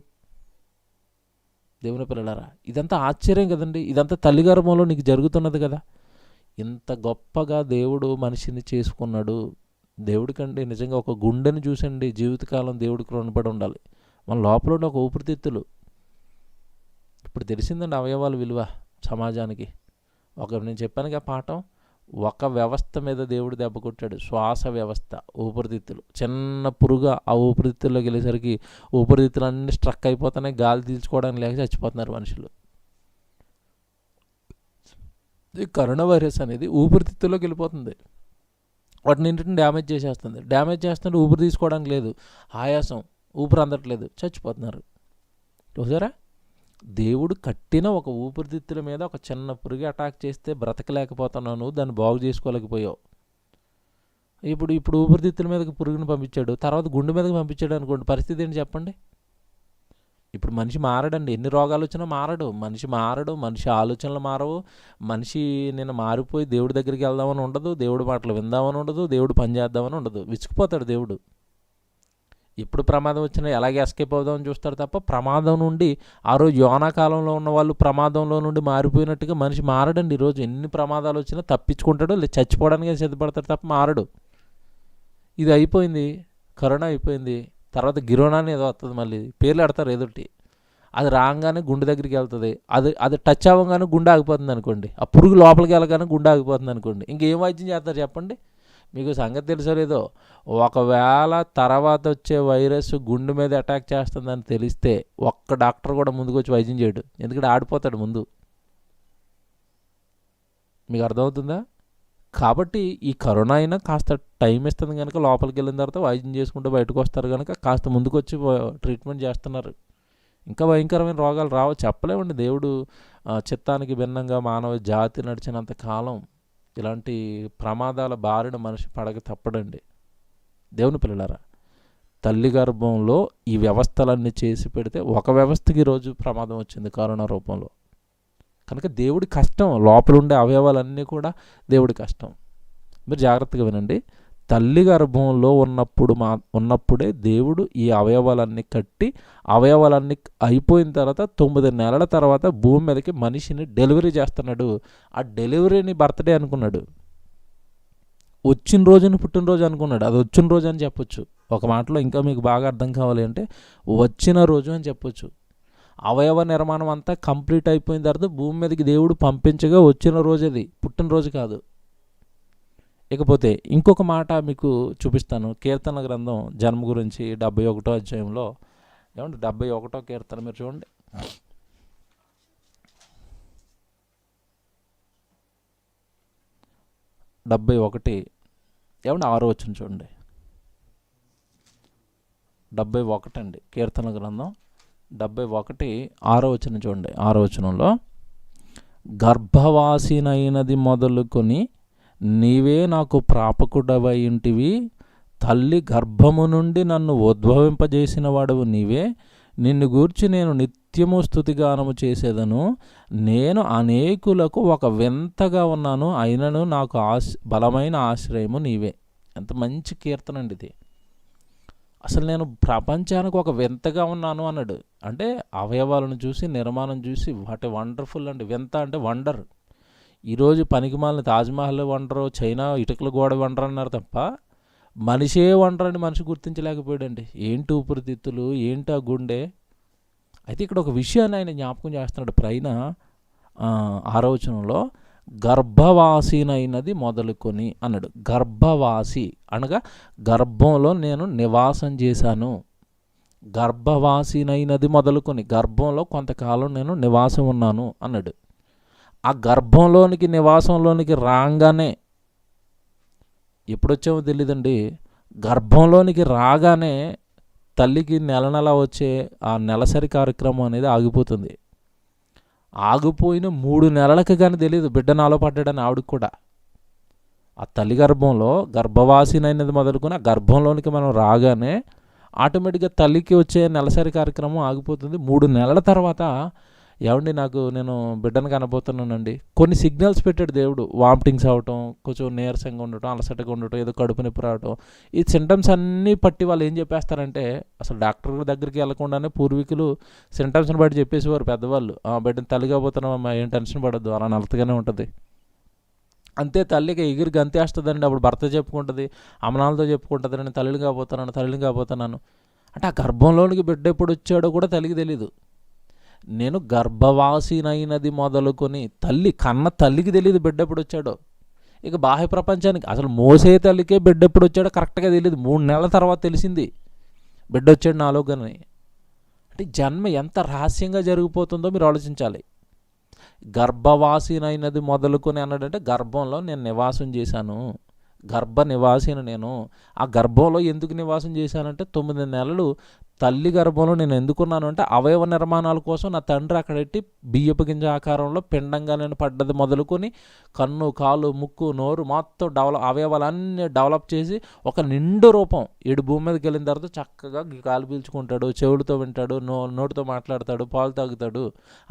దేవుని పిల్లలారా, ఇదంతా ఆశ్చర్యం కదండి. ఇదంతా తల్లి గర్భంలో నీకు జరుగుతున్నది కదా. ఇంత గొప్పగా దేవుడు మనిషిని చేసుకున్నాడు. దేవుడికండి నిజంగా ఒక గుండెని చూసండి జీవితకాలం దేవుడికి రుణపడి ఉండాలి. మన లోపల ఉన్న ఒక ఊపిరితిత్తులు. ఇప్పుడు తెలిసిందండి అవయవాల విలువ సమాజానికి. నేను చెప్పానుగా పాఠం, ఒక వ్యవస్థ మీద దేవుడు దెబ్బ కొట్టాడు, శ్వాస వ్యవస్థ, ఊపిరితిత్తులు. చిన్న పురుగు ఆ ఊపిరితిత్తుల్లోకి వెళ్ళేసరికి ఊపిరితిత్తులు అన్నీ స్ట్రక్ అయిపోతున్నాయి, గాలి తీల్చుకోవడానికి లేక చచ్చిపోతున్నారు మనుషులు. ఈ కరోనా వైరస్ అనేది ఊపిరితిత్తుల్లోకి వెళ్ళిపోతుంది, వాటిని ఇంటిని డ్యామేజ్ చేసేస్తుంది. డ్యామేజ్ చేస్తుంటే ఊపిరి తీసుకోవడానికి లేదు, ఆయాసం, ఊపిరి అందట్లేదు, చచ్చిపోతున్నారు. చూసారా, దేవుడు కట్టిన ఒక ఊపిరితిత్తుల మీద ఒక చిన్న పురుగు అటాక్ చేస్తే బ్రతకలేకపోతున్నాను, దాన్ని బాగు చేసుకోలేకపోయావు. ఇప్పుడు ఊపిరితిత్తుల మీదకి పురుగుని పంపించాడు, తర్వాత గుండె మీదకి పంపించాడు అనుకోండి, పరిస్థితి ఏంటి చెప్పండి. ఇప్పుడు మనిషి మారడండి, ఎన్ని రోగాలు వచ్చినా మారడు. మనిషి ఆలోచనలు మారవు. మనిషి నిన్న మారిపోయి దేవుడి దగ్గరికి వెళ్దామని ఉండదు, దేవుడి మాటలు విందామని ఉండదు, దేవుడు పని చేద్దామని ఉండదు. విసిగిపోతాడు దేవుడు. ఎప్పుడు ప్రమాదం వచ్చినా ఎలాగే ఎస్కేప్ అవుదామని చూస్తాడు తప్ప, ప్రమాదం నుండి ఆ రోజు యోనా కాలంలో ఉన్న వాళ్ళు ప్రమాదంలో నుండి మారిపోయినట్టుగా మనిషి మారడండి. ఈరోజు ఎన్ని ప్రమాదాలు వచ్చినా తప్పించుకుంటాడు, లేదా చచ్చిపోవడానికి సిద్ధపడతాడు తప్ప మారడు. ఇది అయిపోయింది, కరోనా అయిపోయింది, తర్వాత గిరోనా అని ఏదో వస్తుంది, మళ్ళీ పేర్లు పెడతారు ఏదోటి. అది రాగానే గుండె దగ్గరికి వెళ్తుంది, అది టచ్ అవ్వగానే గుండె ఆగిపోతుంది అనుకోండి, ఆ పురుగు లోపలికి వెళ్ళగానే గుండె ఆగిపోతుంది అనుకోండి. ఇంకేం వైద్యం చేస్తారు చెప్పండి? మీకు సంగతి తెలుసో లేదో, ఒకవేళ తర్వాత వచ్చే వైరస్ గుండె మీద అటాక్ చేస్తుందని తెలిస్తే ఒక్క డాక్టర్ కూడా ముందుకు వచ్చి వైద్యం చేయడు, ఎందుకంటే ఆడిపోతాడు ముందు. మీకు అర్థమవుతుందా? కాబట్టి ఈ కరోనా అయినా కాస్త టైం ఇస్తుంది కనుక లోపలికి వెళ్ళిన తర్వాత వైద్యం చేసుకుంటూ బయటకు వస్తారు కనుక కాస్త ముందుకు వచ్చి ట్రీట్మెంట్ చేస్తున్నారు. ఇంకా భయంకరమైన రోగాలు రావు, చెప్పలేమండి. దేవుడు చిత్తానికి భిన్నంగా మానవ జాతి నడిచినంత కాలం ఇలాంటి ప్రమాదాల బారిన మనిషి పడక తప్పడండి. దేవుని పిల్లలారా, తల్లి గర్భంలో ఈ వ్యవస్థలన్నీ చేసి పెడితే ఒక వ్యవస్థకి ఈరోజు ప్రమాదం వచ్చింది కరోనా రూపంలో. కనుక దేవుడి కష్టం, లోపల ఉండే అవయవాలన్నీ కూడా దేవుడి కష్టం. మీరు జాగ్రత్తగా వినండి. తల్లి గర్భంలో ఉన్నప్పుడే దేవుడు ఈ అవయవాలన్నీ కట్టి, అవయవాలన్నీ అయిపోయిన తర్వాత 9 నెలల తర్వాత భూమి మీదకి మనిషిని డెలివరీ చేస్తున్నాడు. ఆ డెలివరీని బర్త్డే అనుకున్నాడు. వచ్చిన రోజుని పుట్టినరోజు అనుకున్నాడు. అది వచ్చిన రోజు అని చెప్పొచ్చు. ఒక మాటలో ఇంకా మీకు బాగా అర్థం కావాలి అంటే వచ్చిన రోజు అని చెప్పొచ్చు. అవయవ నిర్మాణం అంతా కంప్లీట్ అయిపోయిన తర్వాత భూమి మీదకి దేవుడు పంపించగా వచ్చిన రోజు, అది పుట్టినరోజు కాదు. ఇకపోతే ఇంకొక మాట మీకు చూపిస్తాను. కీర్తన గ్రంథం జన్మ గురించి 71వ అధ్యాయంలో, ఏమంటే 71వ కీర్తన మీరు చూడండి. 71 ఏమంటే 6వ వచనం చూడండి. 71 అండి, కీర్తన గ్రంథం 71 6వ వచనం చూడండి. 6వ వచనంలో, గర్భవాసినైనది మొదలుకొని నీవే నాకు ప్రాపకుడవై ఉంటివి, తల్లి గర్భము నుండి నన్ను ఉద్భవింపజేసిన వాడవు నీవే, నిన్ను గూర్చి నేను నిత్యము స్తుతిగానము చేసేదను, నేను అనేకులకు ఒక వింతగా ఉన్నాను, అయినను నాకు బలమైన ఆశ్రయము నీవే. ఎంత మంచి కీర్తన అండి ఇది. అసలు నేను ప్రపంచానికి ఒక వింతగా ఉన్నాను అన్నాడు. అంటే అవయవాలను చూసి, నిర్మాణం చూసి, వాటి వండర్ఫుల్ అండి. వింత అంటే వండర్. ఈరోజు పనికిమాలిన తాజ్మహల్ వండరు, చైనా ఇటుకల గోడ వండరు అన్నారు తప్ప మనిషే వండర్ అని మనిషి గుర్తించలేకపోయాడండి. ఏంటి ఊపిరితిత్తులు, ఏంటి ఆ గుండె. అయితే ఇక్కడ ఒక విషయాన్ని ఆయన జ్ఞాపకం చేస్తున్నాడు. పైన 6వ వచనంలో గర్భవాసినైనది మొదలుకొని అన్నాడు. గర్భవాసి అనగా గర్భంలో నేను నివాసం చేశాను. గర్భవాసినైనది మొదలుకొని గర్భంలో కొంతకాలం నేను నివాసం ఉన్నాను అన్నాడు. ఆ గర్భంలోనికి నివాసంలోనికి రాగానే, ఎప్పుడొచ్చామో తెలియదండి, గర్భంలోనికి రాగానే తల్లికి నెల నెల వచ్చే ఆ నెలసరి కార్యక్రమం అనేది ఆగిపోతుంది. ఆగిపోయిన 3 నెలలకు కానీ తెలియదు బిడ్డ నాలో పడ్డాడని ఆవిడకి కూడా. ఆ తల్లి గర్భంలో గర్భవాసినైనది మొదలుకొని ఆ గర్భంలోనికి మనం రాగానే ఆటోమేటిక్గా తల్లికి వచ్చే నెలసరి కార్యక్రమం ఆగిపోతుంది. 3 నెలల తర్వాత, ఏమండి నేను బిడ్డను కనబోతున్నానండి, కొన్ని సిగ్నల్స్ పెట్టాడు దేవుడు. వామిటింగ్స్ అవటం, కొంచెం నీరసంగా ఉండటం, అలసటగా ఉండటం, ఏదో కడుపు నొప్పి రావటం, ఈ సింటమ్స్ అన్నీ పట్టి వాళ్ళు ఏం చెప్పేస్తారంటే, అసలు డాక్టర్ దగ్గరికి వెళ్లకుండానే పూర్వీకులు సింటమ్స్ని బట్టి చెప్పేసేవారు పెద్దవాళ్ళు. బిడ్డను తల్లిగా పోతున్నామమ్మా, ఏం టెన్షన్ పడద్దు, అలా నలతగానే ఉంటుంది. అంతే, తల్లికి ఎగిరి గంతేస్తుందండి. అప్పుడు భర్త చెప్పుకుంటుంది, అమ్మనాలతో చెప్పుకుంటుంది, నేను తల్లిని కాబోతున్నాను. అంటే ఆ గర్భంలోనికి బిడ్డ ఎప్పుడు వచ్చాడో కూడా తల్లికి తెలీదు. నేను గర్భవాసినైనది మొదలుకొని తల్లికి తెలియదు బిడ్డ ఎప్పుడు వచ్చాడో. ఇక బాహ్య ప్రపంచానికి అసలు మోసే తల్లికే బిడ్డ ఎప్పుడు వచ్చాడో కరెక్ట్గా తెలియదు. 3 నెలల తర్వాత తెలిసింది బిడ్డ వచ్చాడు నాలోగానే. అంటే జన్మ ఎంత రహస్యంగా జరిగిపోతుందో మీరు ఆలోచించాలి. గర్భవాసినైనది మొదలుకొని అన్నాడంటే గర్భంలో నేను నివాసం చేశాను, గర్భ నివాసిని నేను. ఆ గర్భంలో ఎందుకు నివాసం చేశానంటే 9 నెలలు తల్లి గర్భంలో నేను ఎందుకున్నాను అంటే అవయవ నిర్మాణాల కోసం నా తండ్రి అక్కడెట్టి బియ్యపు గింజ ఆకారంలో పిండంగా నేను పడ్డది మొదలుకొని కన్ను, కాలు, ముక్కు, నోరు మొత్తం అవయవాలన్నీ డెవలప్ చేసి ఒక నిండు రూపం 7 భూమి మీదకి వెళ్ళిన తర్వాత చక్కగా గాలి పీల్చుకుంటాడు, చెవులతో వింటాడు, నోటితో మాట్లాడతాడు, పాలు తాగుతాడు.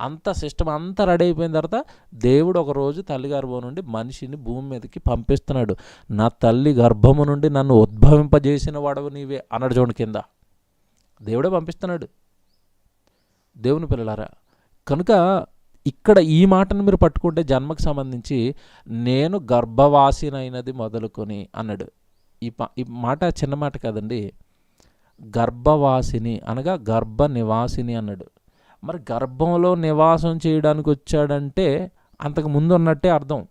అంత సిస్టమ్ అంతా రెడీ అయిపోయిన తర్వాత దేవుడు ఒకరోజు తల్లి గర్భం నుండి మనిషిని భూమి మీదకి పంపిస్తున్నాడు. నా తల్లి గర్భము నుండి నన్ను ఉద్భవింపజేసిన వాడవు నీవే అన్నాడు. చూడండి కింద దేవుడే పంపిస్తున్నాడు. దేవుని పిల్లలారా, కనుక ఇక్కడ ఈ మాటను మీరు పట్టుకుంటే జన్మకు సంబంధించి నేను గర్భవాసినైనది మొదలుకొని అన్నాడు. ఈ మాట చిన్న మాట కాదండి. గర్భవాసిని అనగా గర్భ నివాసిని అన్నాడు. మరి గర్భంలో నివాసం చేయడానికి వచ్చాడంటే అంతకు ముందు ఉన్నట్టే అర్థం.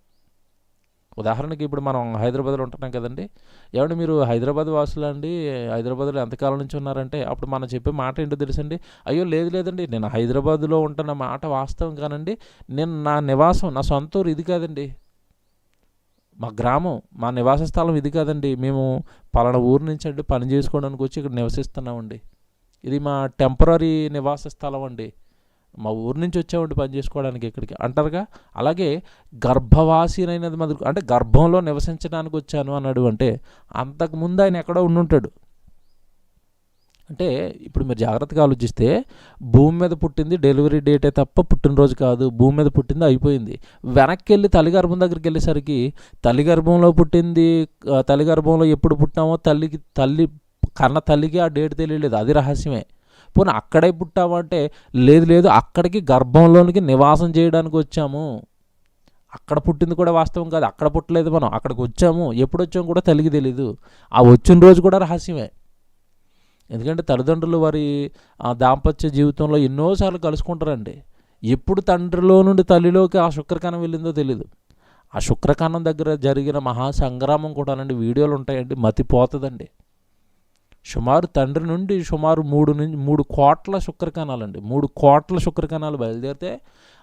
ఉదాహరణకి ఇప్పుడు మనం హైదరాబాద్లో ఉంటున్నాం కదండి. ఏమంటే మీరు హైదరాబాద్ వాసులు అండి, హైదరాబాద్లో ఎంతకాలం నుంచి ఉన్నారంటే అప్పుడు మనం చెప్పే మాట ఏంటో తెలుసండి. అయ్యో లేదండి, నేను హైదరాబాద్లో ఉంటున్న మాట వాస్తవం కానండి, నేను నా నివాసం, నా సొంత ఊరు ఇది కాదండి, మా గ్రామం, మా నివాస స్థలం ఇది కాదండి, మేము పలానా ఊరు నుంచి అండి పని చేసుకోవడానికి వచ్చి ఇక్కడ నివసిస్తున్నామండి, ఇది మా టెంపరీ నివాస స్థలం అండి, మా ఊరు నుంచి వచ్చామండి పని చేసుకోవడానికి ఇక్కడికి అంటారుగా. అలాగే గర్భవాసినైనది మొదలు అంటే గర్భంలో నివసించడానికి వచ్చాను అన్నాడు. అంటే అంతకుముందు ఆయన ఎక్కడో ఉండుంటాడు. అంటే ఇప్పుడు మీరు జాగ్రత్తగా ఆలోచిస్తే భూమి మీద పుట్టింది డెలివరీ డేటే తప్ప పుట్టినరోజు కాదు. భూమి మీద పుట్టింది అయిపోయింది. వెనక్కి వెళ్ళి తల్లి గర్భం దగ్గరికి వెళ్ళేసరికి తల్లి గర్భంలో పుట్టింది, తల్లి గర్భంలో ఎప్పుడు పుట్టామో తల్లి కన్న తల్లికి ఆ డేట్ తెలియలేదు, అది రహస్యమే. పోనీ అక్కడే పుట్టామంటే లేదు అక్కడికి గర్భంలోనికి నివాసం చేయడానికి వచ్చాము. అక్కడ పుట్టింది కూడా వాస్తవం కాదు, అక్కడ పుట్టలేదు, మనం అక్కడికి వచ్చాము, ఎప్పుడు వచ్చాము కూడా తల్లికి తెలీదు. ఆ వచ్చిన రోజు కూడా రహస్యమే. ఎందుకంటే తల్లిదండ్రులు వారి దాంపత్య జీవితంలో ఎన్నోసార్లు కలుసుకుంటారండి. ఎప్పుడు తండ్రిలో నుండి తల్లిలోకి ఆ శుక్రకణం వెళ్ళిందో తెలీదు. ఆ శుక్రకణం దగ్గర జరిగిన మహాసంగ్రామం కూడా వీడియోలు ఉంటాయండి, మతిపోతుందండి. సుమారు తండ్రి నుండి సుమారు 3 కోట్ల శుక్రకణాలండి, 3 కోట్ల శుక్రకణాలు బయలుదేరితే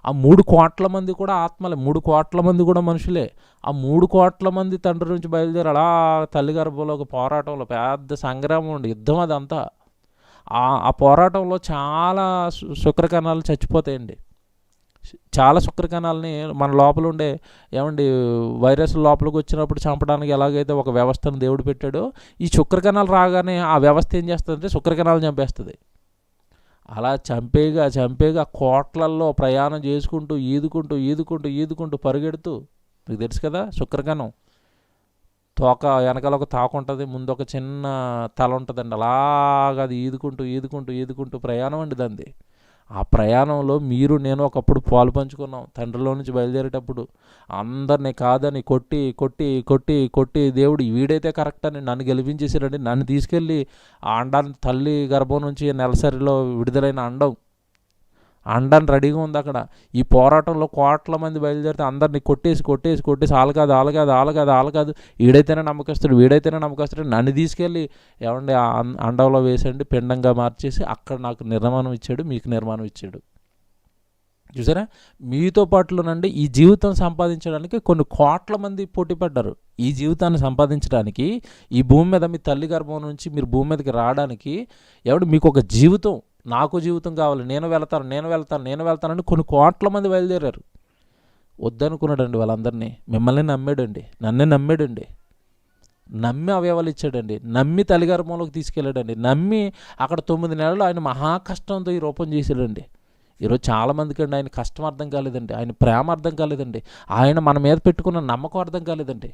ఆ 3 కోట్ల మంది కూడా ఆత్మలే, 3 కోట్ల మంది కూడా మనుషులే. ఆ 3 కోట్ల మంది తండ్రి నుంచి బయలుదేరి అలా తల్లి గర్భంలో ఒక పోరాటంలో పెద్ద సంగ్రామం ఉండి యుద్ధం అదంతా. ఆ పోరాటంలో చాలా శుక్రకణాలు చచ్చిపోతాయండి. చాలా శుక్రకణాలని మన లోపల ఉండే ఏమండి వైరస్ లోపలికి వచ్చినప్పుడు చంపడానికి ఎలాగైతే ఒక వ్యవస్థను దేవుడు పెట్టాడో, ఈ శుక్రకణాలు రాగానే ఆ వ్యవస్థ ఏం చేస్తుందంటే శుక్రకణాలు చంపేస్తుంది. అలా చంపేగా కోట్లల్లో ప్రయాణం చేసుకుంటూ ఈదుకుంటూ పరిగెడుతూ, మీకు తెలుసు కదా శుక్రకణం తోక వెనకాల ఒక తాక ఉంటుంది, ముందు ఒక చిన్న తల ఉంటుందండి. అలాగా అది ఈదుకుంటూ ప్రయాణం అండి దాన్ని. ఆ ప్రయాణంలో మీరు నేను ఒకప్పుడు పాలు పంచుకున్నాం. తండ్రిలో నుంచి బయలుదేరేటప్పుడు అందరినీ కాదని కొట్టి దేవుడు వీడైతే కరెక్ట్ అని నన్ను గెలిపించేసారండి. నన్ను తీసుకెళ్ళి ఆ అండాన్ని తల్లి గర్భం నుంచి నెలసరిలో విడుదలైన అండాన్ని రెడీగా ఉంది అక్కడ. ఈ పోరాటంలో కోట్ల మంది బయలుదేరితే అందరినీ కొట్టేసి ఆలకాదు వీడైతేనే నమ్మకస్తుడు నన్ను తీసుకెళ్ళి ఏమండి అండంలో వేసండి పిండంగా మార్చేసి అక్కడ నాకు నిర్మాణం ఇచ్చాడు, మీకు నిర్మాణం ఇచ్చాడు. చూసారా, మీతో పాటులోనండి ఈ జీవితం సంపాదించడానికి కొన్ని కోట్ల మంది పోటీ పడ్డారు. ఈ జీవితాన్ని సంపాదించడానికి ఈ భూమి మీద మీ తల్లి గర్భం నుంచి మీరు భూమి మీదకి రావడానికి మీకు ఒక జీవితం, నాకు జీవితం కావాలి, నేను వెళ్తానని కొన్ని కోట్ల మంది బయలుదేరారు. వద్దనుకున్నాడండి వాళ్ళందరినీ. మిమ్మల్ని నమ్మాడండి, నన్నే నమ్మాడండి, నమ్మి అవయవాలు ఇచ్చాడండి, నమ్మి తల్లి గర్భంలోకి తీసుకెళ్ళాడండి, నమ్మి అక్కడ 9 నెలలు ఆయన మహా కష్టంతో ఈ రూపం చేశాడండి. ఈరోజు చాలామందికి అండి ఆయన కష్టం అర్థం కాలేదండి, ఆయన ప్రేమ అర్థం కాలేదండి, ఆయన మన మీద పెట్టుకున్న నమ్మకం అర్థం కాలేదండి.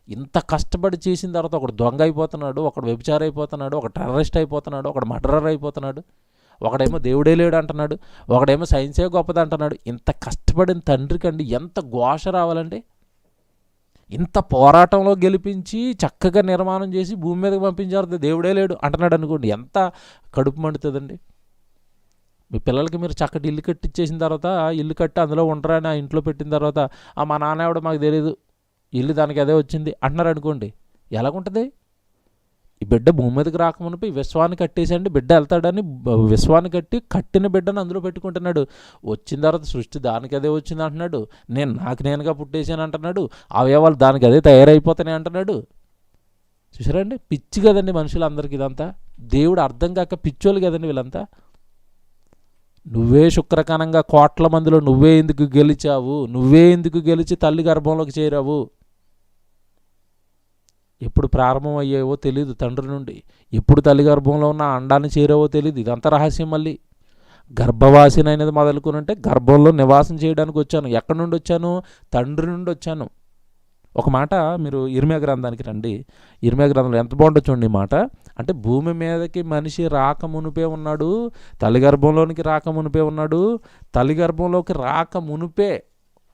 ఇంత కష్టపడి చేసిన తర్వాత ఒకడు దొంగ అయిపోతున్నాడు, ఒకడు వ్యభిచారి అయిపోతున్నాడు, ఒక టెర్రరిస్ట్ అయిపోతున్నాడు, ఒకడు మర్డరర్ అయిపోతున్నాడు, ఒకడేమో దేవుడే లేడు అంటున్నాడు, ఒకడేమో సైన్సే గొప్పది అంటున్నాడు. ఇంత కష్టపడిన తండ్రికి అండి ఎంత ఘోష రావాలండి. ఇంత పోరాటంలో గెలిపించి చక్కగా నిర్మాణం చేసి భూమి మీదకి పంపించారు, దేవుడే లేడు అంటున్నాడు అనుకోండి, ఎంత కడుపు మండుతుందండి. మీ పిల్లలకి మీరు చక్కటి ఇల్లు కట్టించేసిన తర్వాత, ఇల్లు కట్టి అందులో ఉండరాని ఆ ఇంట్లో పెట్టిన తర్వాత, మా నాన్న ఎవడో మాకు తెలియదు, ఇల్లు దానికి అదే వచ్చింది అంటున్నారు అనుకోండి, ఎలాగుంటుంది? ఈ బిడ్డ భూమి మీదకి రాకమునిపై విశ్వాన్ని కట్టేసండి, బిడ్డ వెళ్తాడని విశ్వాన్ని కట్టిన బిడ్డను అందులో పెట్టుకుంటున్నాడు. వచ్చిన తర్వాత సృష్టి దానికి అదే వచ్చింది అంటున్నాడు, నేనుగా పుట్టేసాను అంటున్నాడు, అవయవాలు దానికి అదే తయారైపోతాయి అంటున్నాడు. చూసారండి, పిచ్చి కదండి మనుషులందరికీ ఇదంతా. దేవుడు అర్థం కాక పిచ్చోళ్ళు కదండి వీళ్ళంతా. నువ్వే శుక్రకణంగా కోట్ల మందిలో నువ్వే ఎందుకు గెలిచావు? నువ్వే ఎందుకు గెలిచి తల్లి గర్భంలోకి చేరావు? ఎప్పుడు ప్రారంభం అయ్యావో తెలీదు తండ్రి నుండి, ఎప్పుడు తల్లి గర్భంలో ఉన్న అండాన్ని చేరావో తెలీదు. ఇదంతా రహస్యం. మళ్ళీ గర్భవాసిని అనేది మొదలుకొని అంటే గర్భంలో నివాసం చేయడానికి వచ్చాను. ఎక్కడి నుండి వచ్చాను? తండ్రి నుండి వచ్చాను. ఒక మాట మీరు ఇర్మియా గ్రంథానికి రండి. ఇర్మియా గ్రంథంలో ఎంత బాగుంటుంది చూడండి ఈ మాట. అంటే భూమి మీదకి మనిషి రాకమునుపే ఉన్నాడు, తల్లి గర్భంలోనికి రాకమునుపే ఉన్నాడు, తల్లి గర్భంలోకి రాకమునుపే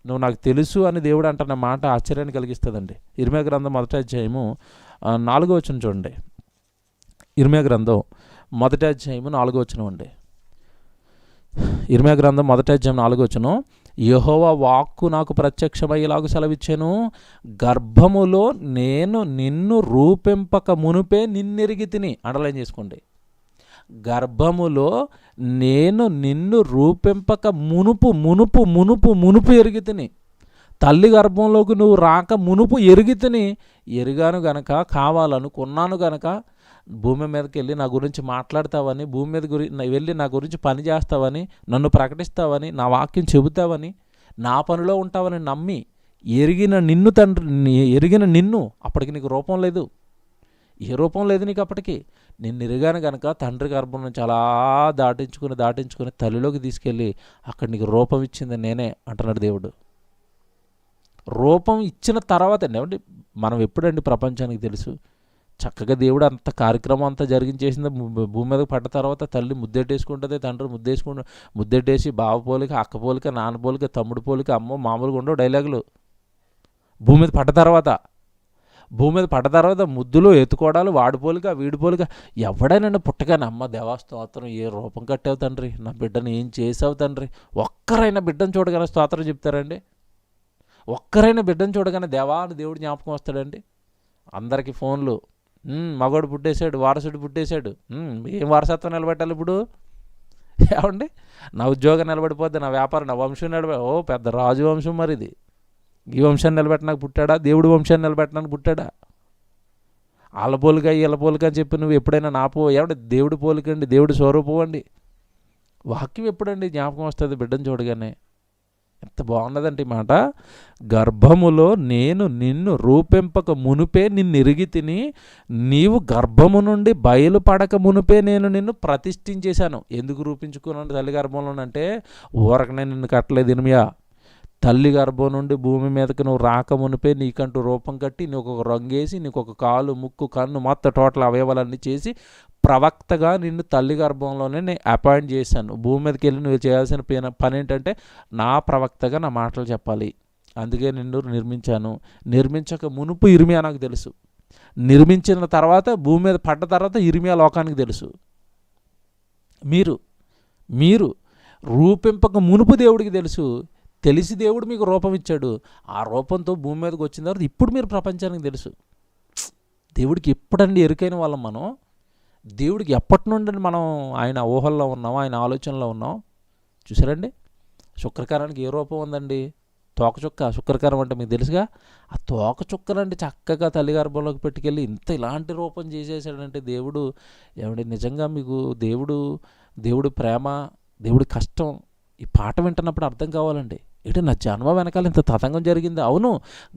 నువ్వు నాకు తెలుసు అని దేవుడు అంటున్న మాట ఆశ్చర్యాన్ని కలిగిస్తుందండి. ఇర్మియా గ్రంథం 1వ అధ్యాయము 4వ వచనం చూడండి. ఇర్మియా గ్రంథం 1వ అధ్యాయము 4వ వచనం అండి. ఇర్మియా గ్రంథం 1వ అధ్యాయం 4వ వచనం, యెహోవా వాక్కు నాకు ప్రత్యక్షమయ్యేలాగు సెలవిచ్చాను, గర్భములో నేను నిన్ను రూపింపక మునుపే నిన్నెరిగి తిని. అండర్లైన్ చేసుకోండి. గర్భములో నేను నిన్ను రూపింపక మునుపు ఎరిగి తిని. తల్లి గర్భంలోకి నువ్వు రాక మునుపు ఎరిగి తిని. ఎరిగాను గనక, కావాలనుకున్నాను గనక భూమి మీదకి వెళ్ళి నా గురించి మాట్లాడతావని, భూమి మీద వెళ్ళి నా గురించి పని చేస్తావని, నన్ను ప్రకటిస్తావని, నా వాక్యం చెబుతావని, నా పనిలో ఉంటావని నమ్మి ఎరిగిన నిన్ను అప్పటికి నీకు రూపం లేదు, ఏ రూపం లేదు నీకు అప్పటికి. నిన్ను ఎరిగాను కనుక తండ్రి గర్భం నుంచి అలా దాటించుకుని తల్లిలోకి తీసుకెళ్ళి అక్కడ నీకు రూపం ఇచ్చింది నేనే అంటున్నాడు దేవుడు. రూపం ఇచ్చిన తర్వాత ఏమంటే మనం ఎప్పుడండి ప్రపంచానికి తెలుసు? చక్కగా దేవుడు అంత కార్యక్రమం అంతా జరిగించేసింది. భూమి మీద పడ్డ తర్వాత తల్లి ముద్దెట్టేసుకుంటుంది, తండ్రి ముద్దెట్టేసి బావ పోలిక, అక్క పోలిక, నాన్న పోలిక, తమ్ముడు పోలిక, అమ్మో మామూలుగా ఉండవు డైలాగులు. భూమి మీద పడ్డ తర్వాత ముద్దులు ఎత్తుకోవడాలు వాడిపోలిక వీడిపోలిక. ఎవడైనా పుట్టగానే అమ్మ దేవాస్తోత్రం, ఏ రూపం కట్టావు తండ్రి, నా బిడ్డను ఏం చేసావు తండ్రి. ఒక్కరైనా బిడ్డను చూడగానే స్తోత్రం చెప్తారండి? ఒక్కరైనా బిడ్డను చూడగానే దేవా అని దేవుడు జ్ఞాపకం వస్తాడండి? అందరికీ ఫోన్లు, మగోడు పుట్టేశాడు, వారసుడు పుట్టేశాడు. ఏం వారసత్వం నిలబెట్టాలి ఇప్పుడు? ఏమండి, నా ఉద్యోగం నిలబడిపోద్ది, నా వ్యాపారం, నా వంశం పెద్ద రాజు వంశం మరి ఇది. ఈ వంశాన్ని నిలబెట్టడానికి పుట్టాడా? దేవుడి వంశాన్ని నిలబెట్టడానికి పుట్టాడా? వాళ్ళ పోలిక వీళ్ళ పోలిక అని చెప్పి నువ్వు ఎప్పుడైనా ఏమంటే దేవుడి పోలికండి, దేవుడి స్వరూపం అండి. వాక్యం ఎప్పుడండి జ్ఞాపకం వస్తుంది బిడ్డను చూడగానే? ఎంత బాగున్నదంటే ఈ మాట. గర్భములో నేను నిన్ను రూపింపక మునుపే నిన్ను ఇరిగి తిని, నీవు గర్భము నుండి బయలుపడక మునుపే నేను నిన్ను ప్రతిష్ఠించేశాను. ఎందుకు రూపించుకున్నాను తల్లి గర్భంలోనంటే, ఊరకనే నిన్ను కట్టలేదు ఇర్మియా. తల్లి గర్భం నుండి భూమి మీదకి నువ్వు రాకమునిపే నీకంటూ రూపం కట్టి, నీకు ఒక రంగేసి, నీకు ఒక కాలు, ముక్కు, కన్ను, మొత్తం టోటల్ అవయవాలన్నీ చేసి ప్రవక్తగా నిన్ను తల్లి గర్భంలోనే నేను అపాయింట్ చేశాను. భూమి మీదకి వెళ్ళి నువ్వు చేయాల్సిన పని ఏంటంటే నా ప్రవక్తగా నా మాటలు చెప్పాలి. అందుకే నిన్ను నిర్మించాను. నిర్మించక మునుపు ఇర్మియా నాకు తెలుసు, నిర్మించిన తర్వాత భూమి మీద పడ్డ తర్వాత ఇర్మియా లోకానికి తెలుసు. మీరు రూపింపక మునుపు దేవుడికి తెలుసు. తెలిసి దేవుడు మీకు రూపం ఇచ్చాడు. ఆ రూపంతో భూమి మీదకి వచ్చిన తర్వాత ఇప్పుడు మీరు ప్రపంచానికి తెలుసు. దేవుడికి ఎప్పుడండి ఎరుకైన వాళ్ళం మనం? దేవుడికి ఎప్పటి నుండి మనం ఆయన ఊహల్లో ఉన్నాం, ఆయన ఆలోచనలో ఉన్నాం. చూసారండి, శుక్రకారానికి ఏ రూపం ఉందండి? తోకచుక్క. శుక్రకారం అంటే మీకు తెలుసుగా. ఆ తోకచుక్కనండి చక్కగా తల్లి గర్భంలోకి పెట్టుకెళ్ళి ఇలాంటి రూపం చేసేసాడంటే దేవుడు. ఏమంటే నిజంగా మీకు దేవుడు ప్రేమ, దేవుడి కష్టం ఈ పాట వింటున్నప్పుడు అర్థం కావాలండి. ఏంటి నా జన్మ వెనకాల ఇంత తతంగం జరిగింది? అవును,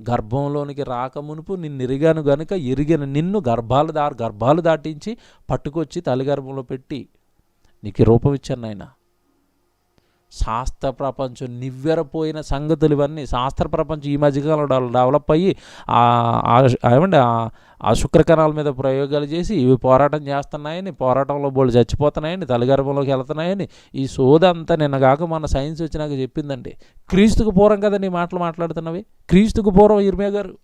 గర్భంలోనికి రాకమునుపు నిన్ను ఎరిగాను గనుక ఎరిగిన నిన్ను గర్భాలు దాటించి పట్టుకొచ్చి తల్లి గర్భంలో పెట్టి నీకు రూపం ఇచ్చాను నాయన. శాస్త్ర ప్రపంచం నివ్వెరపోయిన సంగతులు ఇవన్నీ. శాస్త్ర ప్రపంచం ఈ మధ్యకాలంలో డెవలప్ అయ్యి ఏమంటే ఆ శుక్రకణాల మీద ప్రయోగాలు చేసి ఇవి పోరాటం చేస్తున్నాయని, పోరాటంలో బోళ్ళు చచ్చిపోతున్నాయని, తల్లిగర్భంలోకి వెళ్తున్నాయని, ఈ సోదంతా నిన్నగాక మన సైన్స్ వచ్చినాక చెప్పిందండి. క్రీస్తుకు పూర్వం కదండి ఈ మాటలు మాట్లాడుతున్నవి. క్రీస్తుకు పూర్వం ఇర్మియా గారు.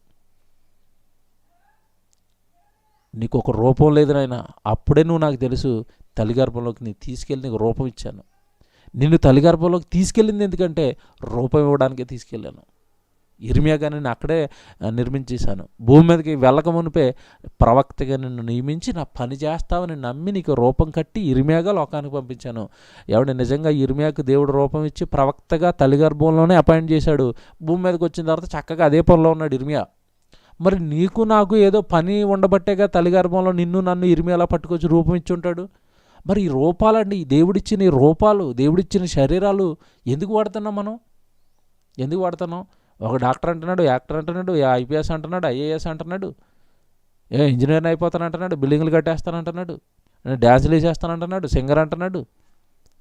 నీకు ఒక రూపం లేదు నాయన, అప్పుడే నువ్వు నాకు తెలుసు. తల్లిగర్భంలోకి నీ తీసుకెళ్ళి నీకు రూపం ఇచ్చాను. నిన్ను తల్లిగర్భంలోకి తీసుకెళ్ళింది ఎందుకంటే రూపం ఇవ్వడానికే తీసుకెళ్ళాను. ఇర్మియాగా నేను అక్కడే నిర్మించేశాను. భూమి మీదకి వెళ్ళక మునిపే ప్రవక్తగా నిన్ను నియమించి నా పని చేస్తావని నమ్మి నీకు రూపం కట్టి ఇర్మియాగా లోకానికి పంపించాను. ఎవడు నిజంగా ఇర్మియాకు దేవుడు రూపం ఇచ్చి ప్రవక్తగా తల్లి గర్భంలోనే అపాయింట్ చేశాడు. భూమి మీదకి వచ్చిన తర్వాత చక్కగా అదే పనిలో ఉన్నాడు ఇర్మియా. మరి నీకు నాకు ఏదో పని ఉండబట్టేగా తల్లి గర్భంలో నిన్ను నన్ను ఇర్మియాలా పట్టుకొచ్చి రూపం ఇచ్చి ఉంటాడు. మరి ఈ రూపాలండి, దేవుడిచ్చిన ఈ రూపాలు, దేవుడిచ్చిన శరీరాలు ఎందుకు వాడుతున్నాం మనం? ఎందుకు వాడుతున్నాం? ఒక డాక్టర్ అంటున్నాడు, యాక్టర్ అంటున్నాడు, ఐపీఎస్ అంటున్నాడు, ఐఏఎస్ అంటున్నాడు, ఇంజనీర్ అయిపోతానంటున్నాడు, బిల్డింగ్లు కట్టేస్తానంటున్నాడు, డ్యాన్సులు వేసేస్తానంటున్నాడు, సింగర్ అంటున్నాడు.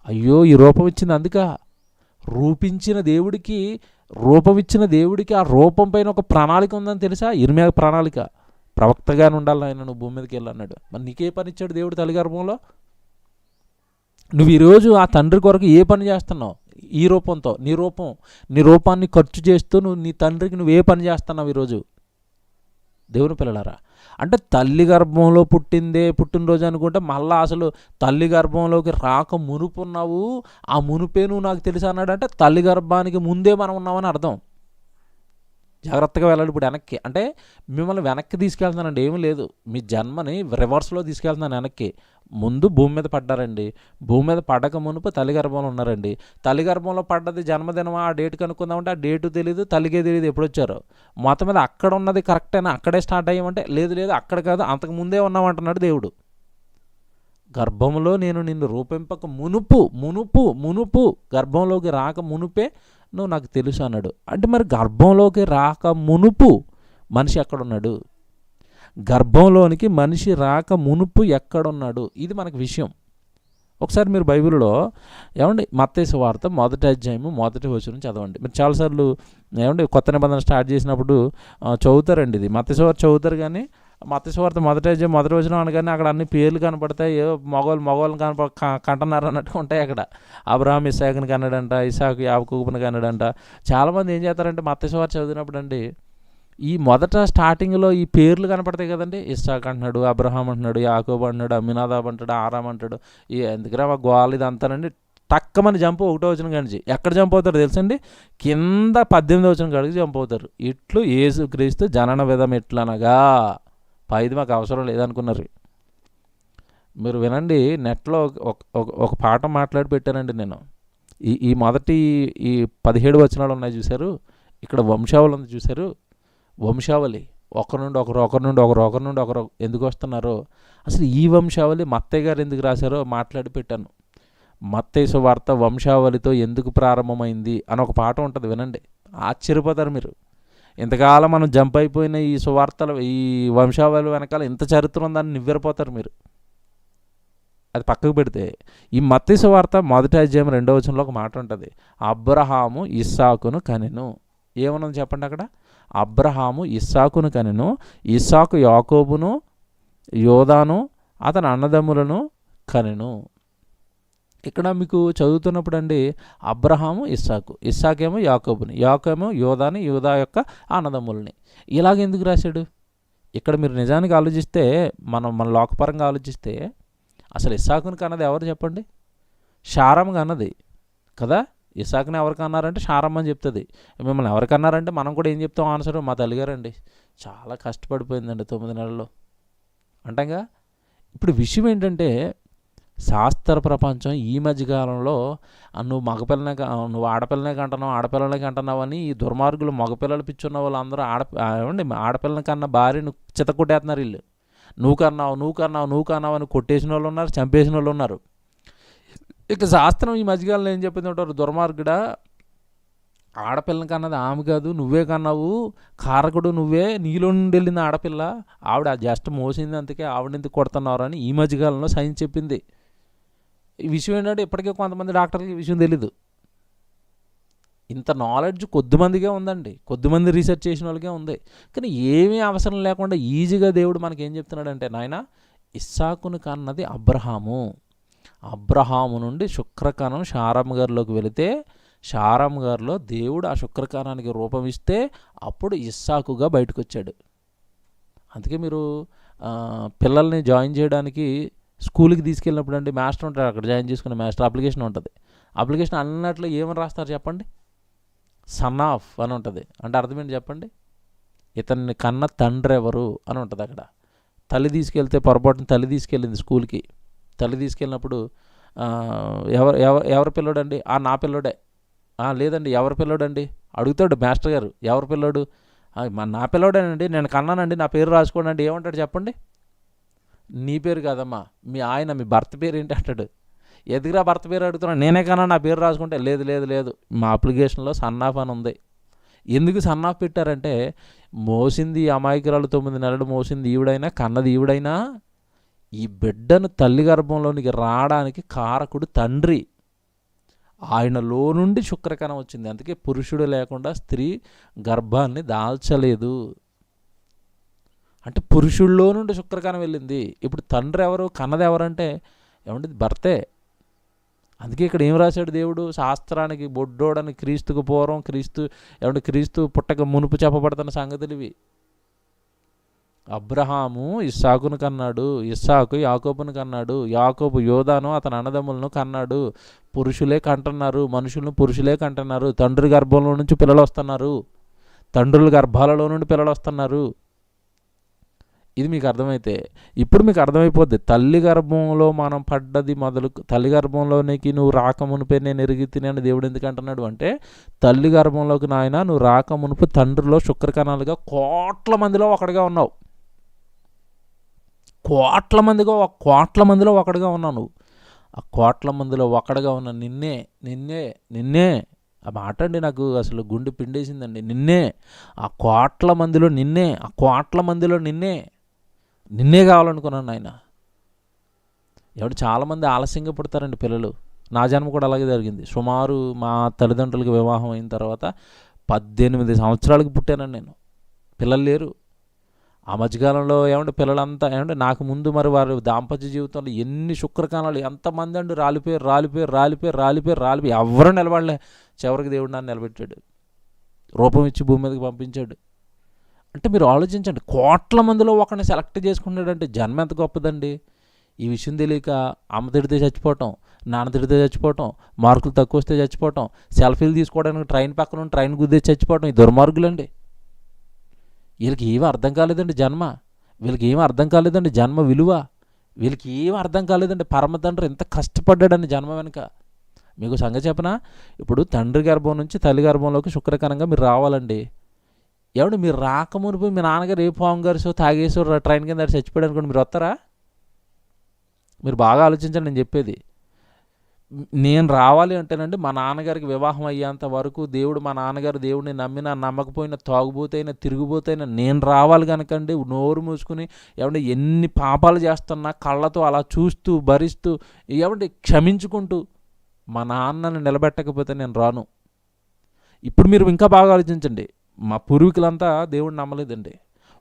అయ్యో, ఈ రూపం ఇచ్చింది అందుక. రూపించిన దేవుడికి, రూపం ఇచ్చిన దేవుడికి ఆ రూపం పైన ఒక ప్రణాళిక ఉందని తెలుసా? ఇర్మియా ప్రణాళిక. ప్రవక్తగానే ఉండాలి ఆయన, నువ్వు భూమి మీదకి వెళ్ళన్నాడు. మరి నీకే పని ఇచ్చాడు దేవుడు తల్లి గర్భంలో? నువ్వు ఈరోజు ఆ తండ్రి కొరకు ఏ పని చేస్తున్నావు? ఈ రూపంతో నీ రూపాన్ని ఖర్చు చేస్తూ నువ్వు నీ తండ్రికి నువ్వు ఏ పని చేస్తున్నావు ఈరోజు? దేవుని పిల్లలారా, అంటే తల్లి గర్భంలో పుట్టినరోజు అనుకుంటే మళ్ళీ అసలు తల్లి గర్భంలోకి రాక మునుపున్నావు. ఆ మునుపే నువ్వు నాకు తెలుసు అన్నాడంటే తల్లి గర్భానికి ముందే మనం ఉన్నామని అర్థం. జాగ్రత్తగా వెళ్ళాలి ఇప్పుడు వెనక్కి. అంటే మిమ్మల్ని వెనక్కి తీసుకెళ్తున్నానండి, ఏమీ లేదు. మీ జన్మని రివర్స్లో తీసుకెళ్తున్నాను వెనక్కి. ముందు భూమి మీద పడ్డారండి. భూమి మీద పడక మునుపు తల్లి గర్భంలో ఉన్నారండి. తల్లి గర్భంలో పడ్డది జన్మదినమా, ఆ డేట్ కనుక్కుందామంటే ఆ డేటు తెలియదు, తల్లికే తెలియదు ఎప్పుడు వచ్చారో. మొత్తం మీద అక్కడ ఉన్నది కరెక్టేనా, అక్కడే స్టార్ట్ అయ్యామంటే లేదు అక్కడ కాదు, అంతకు ముందే ఉన్నామంటున్నాడు దేవుడు. గర్భంలో నేను నిన్ను రూపింపక మునుపు గర్భంలోకి రాక మునుపే నువ్వు నాకు తెలుసు అన్నాడు. అంటే మరి గర్భంలోకి రాక మునుపు మనిషి ఎక్కడున్నాడు? గర్భంలోనికి మనిషి రాక మునుపు ఎక్కడున్నాడు? ఇది మనకు విషయం. ఒకసారి మీరు బైబిల్లో ఏమండి మత్తయి సువార్త 1వ అధ్యాయము 1వ వచనం చదవండి. మీరు చాలాసార్లు ఏమండి కొత్త నిబంధన స్టార్ట్ చేసినప్పుడు చదువుతారండి. ఇది మత్తయి సువార్త చదువుతారు, కానీ మత్తయి సువార్త 1వ అధ్యాయం 1వ వచనం అనగానే అక్కడ అన్ని పేర్లు కనపడతాయి. ఏవో మగవాళ్ళని కంటున్నారు అన్నట్టుగా ఉంటాయి. అక్కడ అబ్రహాం ఇస్సాకుని కన్నాడంట, ఇస్సాకు యాకోబుని కన్నాడంట. చాలామంది ఏం చేస్తారంటే మత్తయి సువార్త చదివినప్పుడు అండి ఈ మొదట స్టార్టింగ్లో ఈ పేర్లు కనపడతాయి కదండి. ఇస్సాక్ అంటున్నాడు, అబ్రహాం అంటున్నాడు, యాకోబు అంటున్నాడు, అమ్మినాదాబ్ అంటాడు, ఆరాం అంటాడు. ఈ ఎందుకురా మా గోల్ ఇదంతానండి. టక్కమని జంప్ 1వ వచనం కానించి ఎక్కడ జంప్ అవుతారు తెలుసండి? కింద 18వ వచనం కాడికి జంప్ అవుతారు. ఇట్లు యేసుక్రీస్తు జనన విధం ఎట్లనగా. పైది మాకు అవసరం లేదనుకున్నారు. మీరు వినండి, నెట్లో ఒక పాఠం మాట్లాడి పెట్టానండి నేను. ఈ మొదటి ఈ 17 వచనాలు ఉన్నాయి చూశారు, ఇక్కడ వంశావళి ఉంది చూశారు. వంశావళి ఒకరి నుండి ఒకరు ఎందుకు వస్తున్నారో, అసలు ఈ వంశావళి మత్తయ్య గారు ఎందుకు రాశారో మాట్లాడి పెట్టాను. మత్తయి సువార్త వంశావళితో ఎందుకు ప్రారంభమైంది అని ఒక పాఠం ఉంటుంది, వినండి, ఆశ్చర్యపోతారు మీరు. ఇంతకాలం మనం జంప్ అయిపోయిన ఈ సువార్తలు, ఈ వంశావళి వెనకాల ఇంత చరిత్ర ఉందని నివ్వెరపోతారు మీరు. అది పక్కకు పెడితే ఈ మత్తయి సువార్త 1వ అధ్యాయం 2వ వచనంలో ఒక మాట ఉంటుంది, అబ్రహాము ఇస్సాకును కనెను. ఏమన్నది చెప్పండి అక్కడ? అబ్రహాము ఇస్సాకును కనెను, ఇస్సాకు యాకోబును యోదాను అతని అన్నదమ్ములను కనెను. ఇక్కడ మీకు చదువుతున్నప్పుడు అండి, అబ్రహాము ఇస్సాకు, ఇస్సాకేమో యాకోబుని, యాకోబేమో యోదాని, యోదా యొక్క అన్నదమ్ములని. ఇలాగ ఎందుకు రాశాడు? ఇక్కడ మీరు నిజానికి ఆలోచిస్తే, మన లోకపరంగా ఆలోచిస్తే, అసలు ఇస్సాకుని కన్నది ఎవరు చెప్పండి? షారమ్మ కన్నది కదా. ఇస్సాకుని ఎవరికి అన్నారంటే షారమ్మ అని చెప్తుంది. మిమ్మల్ని ఎవరికి అన్నారంటే మనం కూడా ఏం చెప్తాం ఆన్సర్? మా తల్లిగారండి, చాలా కష్టపడిపోయిందండి 9 నెలల్లో అంటాగా. ఇప్పుడు విషయం ఏంటంటే, శాస్త్ర ప్రపంచం ఈ మధ్యకాలంలో నువ్వు ఆడపిల్లనే కంటున్నావు, ఆడపిల్లనే కంటున్నావు అని ఈ దుర్మార్గులు మగపిల్లలు పిచ్చున్న వాళ్ళు అందరూ ఆడపిల్లని కన్నా భార్యను చితకొట్టేస్తున్నారు. వీళ్ళు నువ్వు కన్నావు అని కొట్టేసిన వాళ్ళు ఉన్నారు, చంపేసిన వాళ్ళు ఉన్నారు. ఇక శాస్త్రం ఈ మధ్యకాలంలో ఏం చెప్పింది ఉంటారు, దుర్మార్గుడా, ఆడపిల్లని కన్నది ఆమె కాదు, నువ్వే కన్నావు, కారకుడు నువ్వే, నీలో నుండి వెళ్ళింది ఆడపిల్ల, ఆవిడ జస్ట్ మోసింది, అందుకే ఆవిడెందుకు కొడుతున్నారు అని ఈ మధ్యకాలంలో సైన్స్ చెప్పింది. ఈ విషయం ఏంటంటే ఇప్పటికే కొంతమంది డాక్టర్లకి ఈ విషయం తెలీదు. ఇంత నాలెడ్జ్ కొద్దిమందికే ఉందండి, కొద్దిమంది రీసెర్చ్ చేసిన వాళ్ళకే ఉంది. కానీ ఏమీ అవసరం లేకుండా ఈజీగా దేవుడు మనకి ఏం చెప్తున్నాడంటే, నాయన ఇస్సాకును కన్నది అబ్రహాము నుండి శుక్రకణం షారమ్మ గారిలోకి వెళితే, షారమ్మ గారిలో దేవుడు ఆ శుక్రకణానికి రూపం ఇస్తే అప్పుడు ఇస్సాకుగా బయటకు వచ్చాడు. అందుకే మీరు పిల్లల్ని జాయిన్ చేయడానికి స్కూల్కి తీసుకెళ్ళినప్పుడు అండి, మాస్టర్ ఉంటాడు అక్కడ, జాయిన్ చేసుకునే మాస్టర్ అప్లికేషన్ ఉంటుంది. అప్లికేషన్ అన్నట్లు ఏమని రాస్తారు చెప్పండి? సన్ ఆఫ్ అని ఉంటుంది. అంటే అర్థం ఏంటి చెప్పండి? ఇతన్ని కన్న తండ్రి ఎవరు అని ఉంటుంది అక్కడ. తల్లి తీసుకెళ్తే పొరపాటున తల్లి తీసుకెళ్ళింది స్కూల్కి. తల్లి తీసుకెళ్ళినప్పుడు ఎవరి పిల్లోడండి? నా పిల్లోడే. లేదండి, ఎవరి పిల్లోడండి అడుగుతాడు మాస్టర్ గారు. ఎవరి పిల్లోడు? నా పిల్లోడేనండి, నేను కన్నానండి, నా పేరు రాసుకోండి అంటే ఏమంటాడు చెప్పండి? నీ పేరు కాదమ్మా, మీ భర్త పేరు ఏంటి అంటాడు. ఎదుగురా భర్త పేరు అడుగుతున్నాను, నేనే కన్నా నా పేరు రాసుకుంటే, లేదు మా అప్లికేషన్లో సన్ ఆఫ్ అని ఉంది. ఎందుకు సన్ ఆఫ్ పెట్టారంటే, మోసింది అమాయకురాలు 9 నెలలు మోసింది ఈవిడైనా, కన్నది ఈవిడైనా, ఈ బిడ్డను తల్లి గర్భంలోనికి రావడానికి కారకుడు తండ్రి. ఆయనలో నుండి శుక్రకణం వచ్చింది. అందుకే పురుషుడు లేకుండా స్త్రీ గర్భాన్ని దాల్చలేదు. అంటే పురుషుల్లో నుండి శుక్రకణం వెళ్ళింది. ఇప్పుడు తండ్రి ఎవరు, కన్నది ఎవరంటే ఏమంటే భర్తే. అందుకే ఇక్కడ ఏం రాశాడు దేవుడు? శాస్త్రానికి బొడ్డోడని క్రీస్తుకు పూర్వం, క్రీస్తు పుట్టక మునుపు చెప్పబడుతున్న సంగతులు ఇవి. అబ్రహాము ఇస్సాకును కన్నాడు, ఇస్సాకు యాకోబును కన్నాడు, యాకోబు యోదాను అతని అన్నదమ్ములను కన్నాడు. పురుషులే కంటున్నారు, మనుషులను పురుషులే కంటున్నారు. తండ్రి గర్భంలో నుంచి పిల్లలు వస్తున్నారు, తండ్రుల గర్భాలలో నుండి పిల్లలు వస్తున్నారు. ఇది మీకు అర్థమైతే ఇప్పుడు మీకు అర్థమైపోద్ది. తల్లి గర్భంలో మనం పడ్డది మొదలు, తల్లి గర్భంలోనికి నువ్వు రాకమునిపై నేను ఎరిగి తిని దేవుడు ఎందుకు అంటున్నాడు అంటే, తల్లి గర్భంలోకి నాయన నువ్వు రాకమునుపు తండ్రిలో శుక్రకణాలుగా కోట్ల మందిలో ఒకటిగా ఉన్నావు. కోట్ల మందిలో ఒకటిగా ఉన్నావు నువ్వు. ఆ కోట్ల మందిలో ఒకటిగా ఉన్న నిన్నే ఆ మాట అండి నాకు అసలు గుండె పిండేసిందండి. నిన్నే, ఆ కోట్ల మందిలో నిన్నే కావాలనుకున్నాను ఆయన. చాలామంది ఆలస్యంగా పుడతారండి పిల్లలు. నా జన్మ కూడా అలాగే జరిగింది. సుమారు మా తల్లిదండ్రులకు వివాహం అయిన తర్వాత 18 సంవత్సరాలకు పుట్టానండి నేను. పిల్లలు లేరు. ఆ మధ్యకాలంలో పిల్లలంతా నాకు ముందు మరి వారి దాంపత్య జీవితంలో ఎన్ని శుక్రకణాలు, ఎంతమంది అండి రాలిపోయి ఎవరు నిలబడలే. చివరికి దేవుడు నన్ను నిలబెట్టాడు, రూపం ఇచ్చి భూమి మీదకి పంపించాడు. అంటే మీరు ఆలోచించండి, కోట్ల మందిలో ఒకరిని సెలెక్ట్ చేసుకున్నాడంటే జన్మ ఎంత గొప్పదండి. ఈ విషయం తెలియక అమ్మ తిడితే చచ్చిపోవటం, నాన్న తిడితే చచ్చిపోవటం, మార్కులు తక్కువ వస్తే చచ్చిపోవటం, సెల్ఫీలు తీసుకోవడానికి ట్రైన్ పక్కన ట్రైన్ గుద్దే చచ్చిపోవటం, ఈ దుర్మార్గులండి. వీళ్ళకి ఏమీ అర్థం కాలేదండి జన్మ, వీళ్ళకి ఏమీ అర్థం కాలేదండి జన్మ విలువ, వీళ్ళకి ఏమీ అర్థం కాలేదండి పరమ తండ్రి ఎంత కష్టపడ్డాడని జన్మ వెనుక. మీకు సంగతి చెప్పనా, ఇప్పుడు తండ్రి గర్భం నుంచి తల్లి గర్భంలోకి శుక్రకణంగా మీరు రావాలండి. ఏమంటే మీరు రాకమునిపోయి మీ నాన్నగారు ఏ పాము గారిసో తాగేసో ట్రైన్ కింద చచ్చిపోయాడు అనుకోండి, మీరు వస్తారా? మీరు బాగా ఆలోచించండి నేను చెప్పేది. నేను రావాలి అంటేనండి మా నాన్నగారికి వివాహం అయ్యేంత వరకు దేవుడు, మా నాన్నగారు దేవుడిని నమ్మినా నమ్మకపోయినా తాగుబోతైనా తిరుగుబోతైనా నేను రావాలి కనుకండి నోరు మూసుకుని ఏమంటే ఎన్ని పాపాలు చేస్తున్నా కళ్ళతో అలా చూస్తూ భరిస్తూ ఏమంటే క్షమించుకుంటూ మా నాన్నని నిలబెట్టకపోతే నేను రాను. ఇప్పుడు మీరు ఇంకా బాగా ఆలోచించండి, మా పూర్వీకులంతా దేవుడిని నమ్మలేదండి.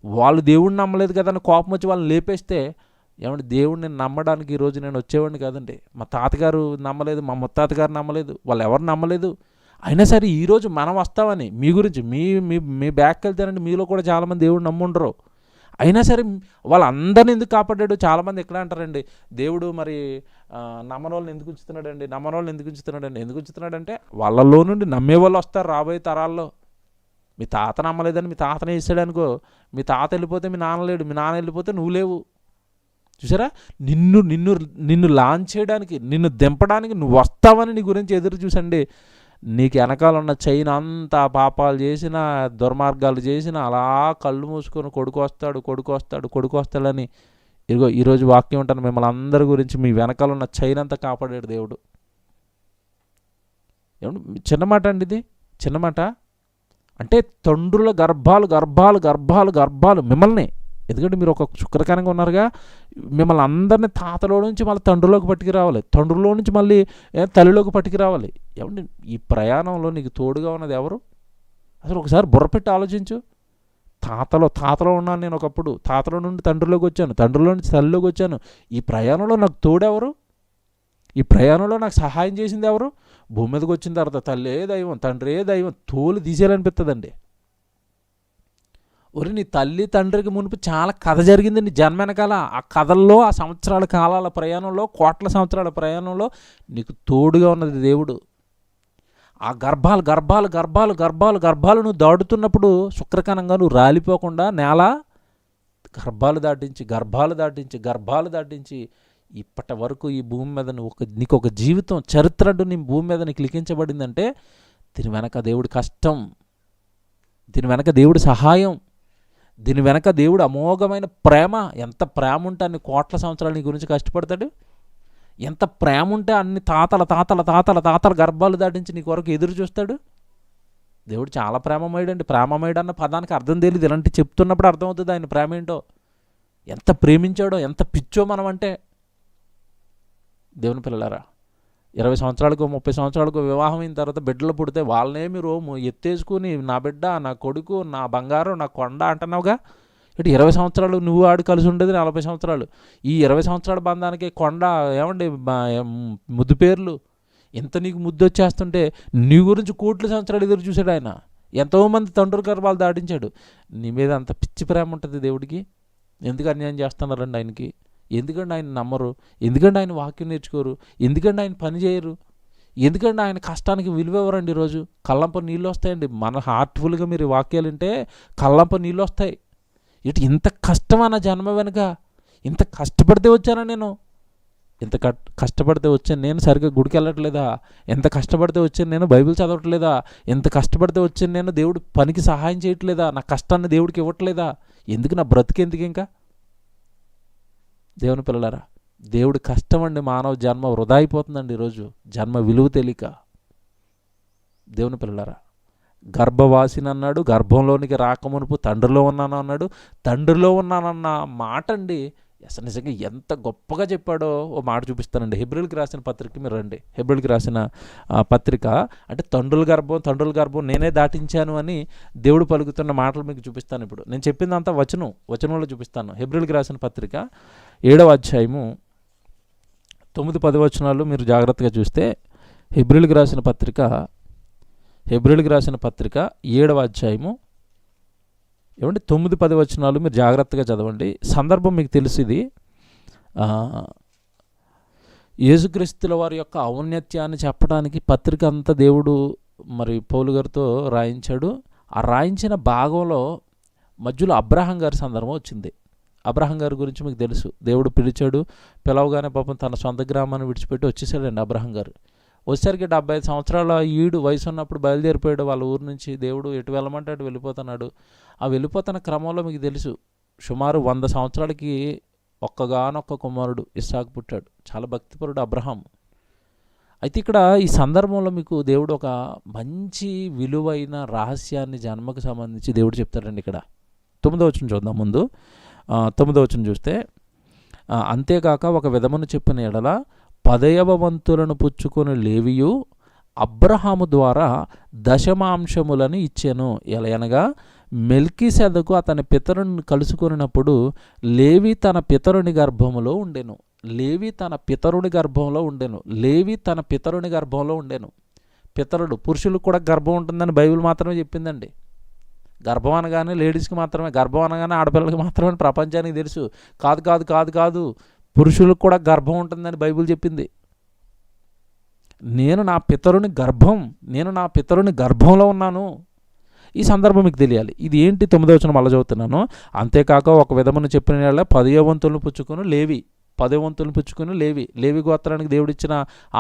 వాళ్ళు దేవుడిని నమ్మలేదు కదా అని కోపం వచ్చి వాళ్ళని లేపేస్తే ఏమంటే దేవుడిని నమ్మడానికి ఈరోజు నేను వచ్చేవాడిని కాదండి. మా తాతగారు నమ్మలేదు, మా ముత్తాతగారు నమ్మలేదు, వాళ్ళు ఎవరు నమ్మలేదు. అయినా సరే ఈరోజు మనం వస్తామని మీ గురించి మీ బ్యాక్ వెళ్తానండి, మీలో కూడా చాలామంది దేవుడు నమ్ముండరు. అయినా సరే వాళ్ళందరిని ఎందుకు కాపాడాడు? చాలామంది ఎక్కడ అంటారండి, దేవుడు మరి నమ్మనోళ్ళని ఎందుకు ఉంచుతున్నాడండి, నమ్మనోళ్ళని ఎందుకు ఉంచుతున్నాడండి. ఎందుకు ఉంచుతున్నాడంటే వాళ్ళలో నుండి నమ్మే వాళ్ళు వస్తారు రాబోయే తరాల్లో. మీ తాత నమ్మలేదని మీ తాతనే ఇస్తాడు అనుకో, మీ తాత వెళ్ళిపోతే మీ నాన్న లేడు, మీ నాన్న వెళ్ళిపోతే నువ్వు లేవు. చూసారా, నిన్ను నిన్ను నిన్ను లాంచ్ చేయడానికి, నిన్ను దింపడానికి నువ్వు వస్తావని నీ గురించి ఎదురు చూసండి. నీకు వెనకాల ఉన్న చైన్ అంతా పాపాలు చేసినా దుర్మార్గాలు చేసినా అలా కళ్ళు మూసుకొని కొడుకు వస్తాడని ఇదిగో ఈరోజు వాక్యం ఉంటాను మిమ్మల్ని అందరి గురించి, మీ వెనకాల ఉన్న చైన్ అంతా కాపాడాడు దేవుడు. ఏమంటే చిన్న మాట అండి ఇది, చిన్న మాట. అంటే తండ్రుల గర్భాలు మిమ్మల్ని, ఎందుకంటే మీరు ఒక శుక్రకణంగా ఉన్నారుగా, మిమ్మల్ని అందరినీ తాతలో నుంచి మళ్ళీ తండ్రిలోకి పట్టుకు రావాలి, తండ్రిలో నుంచి మళ్ళీ తల్లిలోకి పట్టుకు రావాలి. ఏమంటే ఈ ప్రయాణంలో నీకు తోడుగా ఉన్నది ఎవరు? అసలు ఒకసారి బుర్రపెట్టి ఆలోచించు. తాతలో ఉన్నాను నేను ఒకప్పుడు, తాతలో నుండి తండ్రిలోకి వచ్చాను, తండ్రిలో నుంచి తల్లిలోకి వచ్చాను. ఈ ప్రయాణంలో నాకు తోడెవరు? ఈ ప్రయాణంలో నాకు సహాయం చేసింది ఎవరు? భూమి మీదకి వచ్చిన తర్వాత తల్లే దైవం, తండ్రే దైవం, తోలు తీసేయాలనిపిస్తుందండి. ఒరి నీ తల్లి తండ్రికి మునుపు చాలా కథ జరిగింది నీ జన్మ వెనకాల. ఆ కథల్లో, ఆ సంవత్సరాల కాలాల ప్రయాణంలో, కోట్ల సంవత్సరాల ప్రయాణంలో నీకు తోడుగా ఉన్నది దేవుడు. ఆ గర్భాలు నువ్వు దాటుతున్నప్పుడు శుక్రకణంగా నువ్వు రాలిపోకుండా నేల గర్భాలు దాటించి ఇప్పటి వరకు ఈ భూమి మీద నీకు ఒక జీవితం చరిత్ర నీ భూమి మీద నీకు లిఖించబడిందంటే దీని వెనక దేవుడి కష్టం, దీని వెనక దేవుడి సహాయం, దీని వెనక దేవుడు అమోఘమైన ప్రేమ. ఎంత ప్రేమ ఉంటే అన్ని కోట్ల సంవత్సరాలు నీ గురించి కష్టపడతాడు. ఎంత ప్రేమ ఉంటే అన్ని తాతల గర్భాలు దాటించి నీ కొరకు ఎదురు చూస్తాడు. దేవుడు చాలా ప్రేమమయుడండి. ప్రేమమయుడు అన్న పదానికి అర్థం తెలియదు, ఇలాంటి చెప్తున్నప్పుడు అర్థమవుతుంది ఆయన ప్రేమ ఏంటో, ఎంత ప్రేమించాడో, ఎంత పిచ్చో మనం అంటే. దేవుని పిల్లలారా, 20 సంవత్సరాలకు 30 సంవత్సరాలకు వివాహం అయిన తర్వాత బిడ్డలు పుడితే వాళ్ళనే మీరు ఎత్తేసుకుని నా బిడ్డ, నా కొడుకు, నా బంగారం, నా కొండ అంటున్నావుగా. ఇటు 20 సంవత్సరాలు నువ్వు ఆడు కలిసి ఉండేది 40 సంవత్సరాలు. ఈ 20 సంవత్సరాల బంధానికి కొండ ఏమండి ముద్దు పేర్లు. ఎంత నీకు ముద్దు వచ్చేస్తుంటే నీ గురించి కోట్ల సంవత్సరాలు ఎదురు చూశాడు ఆయన. ఎంతోమంది తండ్రుల గర్భాలు దాటించాడు. నీ మీద అంత పిచ్చి ప్రేమ ఉంటుంది దేవుడికి. ఎందుకు అన్యాయం చేస్తున్నారండి ఆయనకి? ఎందుకంటే ఆయన నమ్మరు? ఎందుకంటే ఆయన వాక్యం నేర్చుకోరు? ఎందుకంటే ఆయన పని చేయరు? ఎందుకంటే ఆయన కష్టానికి విలువ ఎవరండి? ఈరోజు కళ్ళంప నీళ్ళు వస్తాయండి. మన హార్ట్ఫుల్గా మీరు వాక్యాలు వింటే కళ్ళంప నీళ్ళు వస్తాయి. ఇటు ఇంత కష్టమన్న జన్మ వెనుక, ఇంత కష్టపడితే వచ్చానా నేను? ఎంత కష్టపడితే వచ్చాను నేను సరిగ్గా గుడికి వెళ్ళట్లేదా? ఎంత కష్టపడితే వచ్చాను నేను బైబిల్ చదవట్లేదా? ఎంత కష్టపడితే వచ్చాను నేను దేవుడు పనికి సహాయం చేయట్లేదా? నా కష్టాన్ని దేవుడికి ఇవ్వట్లేదా? ఎందుకు నా బ్రతికెందుకు ఇంకా? దేవుని పిల్లలారా, దేవుడి కష్టం అండి. మానవ జన్మ వృధా అయిపోతుందండి ఈరోజు, జన్మ విలువ తెలియక. దేవుని పిల్లలారా, గర్భవాసిని అన్నాడు, గర్భంలోనికి రాకమునుపు తండ్రిలో ఉన్నాను అన్నాడు. తండ్రిలో ఉన్నానన్న మాట అండి అసలు నిజంగా ఎంత గొప్పగా చెప్పాడో ఓ మాట చూపిస్తానండి. హెబ్రీయులకు రాసిన పత్రిక మీరు రండి. హెబ్రీయులకు రాసిన పత్రిక అంటే తండ్రుల గర్భం నేనే దాటించాను అని దేవుడు పలుకుతున్న మాటలు మీకు చూపిస్తాను. ఇప్పుడు నేను చెప్పిందంతా వచనంలో చూపిస్తాను. హెబ్రీయులకు రాసిన పత్రిక 7వ అధ్యాయము 9-10 వచనాలు మీరు జాగ్రత్తగా చూస్తే, హెబ్రీయులకు రాసిన పత్రిక 7వ అధ్యాయము ఏమంటే 9-10 వచనాలు మీరు జాగ్రత్తగా చదవండి. సందర్భం మీకు తెలుసు. ఇది యేసుక్రీస్తుల వారి యొక్క ఔన్నత్యాన్ని చెప్పడానికి పత్రిక అంతా దేవుడు మరి పౌలు గారితో రాయించాడు. ఆ రాయించిన భాగంలో మధ్యలో అబ్రహాం గారి సందర్భం వచ్చింది. అబ్రహాం గారి గురించి మీకు తెలుసు. దేవుడు పిలిచాడు, పిలవగానే పాపం తన సొంత గ్రామాన్ని విడిచిపెట్టి వచ్చేసాడండి అబ్రహాం గారు. వచ్చేసరికి 75 సంవత్సరాల వయసు ఉన్నప్పుడు బయలుదేరిపోయాడు వాళ్ళ ఊరు నుంచి. దేవుడు ఎటు వెళ్ళమంటే అటు వెళ్ళిపోతున్నాడు. ఆ వెళ్ళిపోతున్న క్రమంలో మీకు తెలుసు, సుమారు 100 సంవత్సరాలకి ఒక్కగానొక్క కుమారుడు ఇస్సాకు పుట్టాడు. చాలా భక్తిపరుడు అబ్రహాం. అయితే ఇక్కడ ఈ సందర్భంలో మీకు దేవుడు ఒక మంచి విలువైన రహస్యాన్ని జన్మకు సంబంధించి దేవుడు చెప్తాడండి. ఇక్కడ 9వ వచనం చూద్దాం. ముందు 9వ వచనం చూస్తే, అంతేకాక ఒక విధమును చెప్పిన ఎడల 10వ వంతులను పుచ్చుకొని లేవియు అబ్రహాము ద్వారా దశమాంశములను ఇచ్చెను. ఎలయనగా మెల్కీసెదకు అతని పితరుని కలుసుకొనినప్పుడు లేవి తన పితరుని గర్భములో ఉండెను. లేవి తన పితరుని గర్భంలో ఉండెను. లేవి తన పితరుని గర్భంలో ఉండెను. పితరుడు పురుషులకు కూడా గర్భం ఉంటుందని బైబిల్ మాత్రమే చెప్పిందండి. గర్భం అనగానే లేడీస్కి మాత్రమే, గర్భం అనగానే ఆడపిల్లలకి మాత్రమే ప్రపంచానికి తెలుసు. కాదు కాదు కాదు కాదు పురుషులకు కూడా గర్భం ఉంటుందని బైబిల్ చెప్పింది. నేను నా పితరుని గర్భంలో ఉన్నాను. ఈ సందర్భం మీకు తెలియాలి. ఇది ఏంటి? 9వ వచనం మళ్ళీ చదువుతున్నాను. అంతేకాక ఒక విధమును చెప్పిన 10వ వంతులను పుచ్చుకొని లేవి, 10వ వంతులను పుచ్చుకొని లేవి గోత్రానికి దేవుడిచ్చిన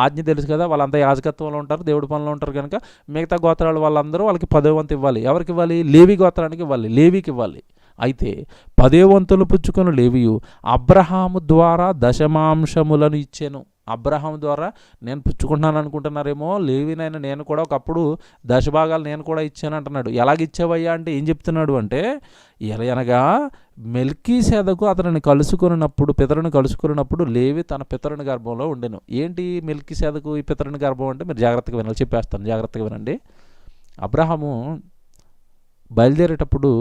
ఆజ్ఞ తెలుసు కదా. వాళ్ళంతా యాజకత్వంలో ఉంటారు, దేవుడి పనిలో ఉంటారు కనుక మిగతా గోత్రాలు వాళ్ళందరూ వాళ్ళకి 10వ వంతు ఇవ్వాలి. ఎవరికి ఇవ్వాలి? లేవి గోత్రానికి ఇవ్వాలి, లేవికి ఇవ్వాలి. అయితే 10వ వంతులు పుచ్చుకొని లేవియు అబ్రహాము ద్వారా దశమాంశములను ఇచ్చాను. అబ్రహాం ద్వారా నేను పుచ్చుకుంటున్నాను అనుకుంటున్నారేమో, లేవినైనా నేను కూడా ఒకప్పుడు దశభాగాలు నేను కూడా ఇచ్చాను అంటున్నాడు. ఎలాగిచ్చావయ్యా అంటే ఏం చెప్తున్నాడు అంటే, ఎలయనగా మెల్కీసెదకు అతనిని పితరుని కలుసుకున్నప్పుడు లేవి తన పితరుని గర్భంలో ఉండెను. ఏంటి మెల్కీసెదకు ఈ పితరుని గర్భం అంటే మీరు జాగ్రత్తగా వినాలి, చెప్పేస్తాను, జాగ్రత్తగా వినండి. అబ్రహాము బయలుదేరేటప్పుడు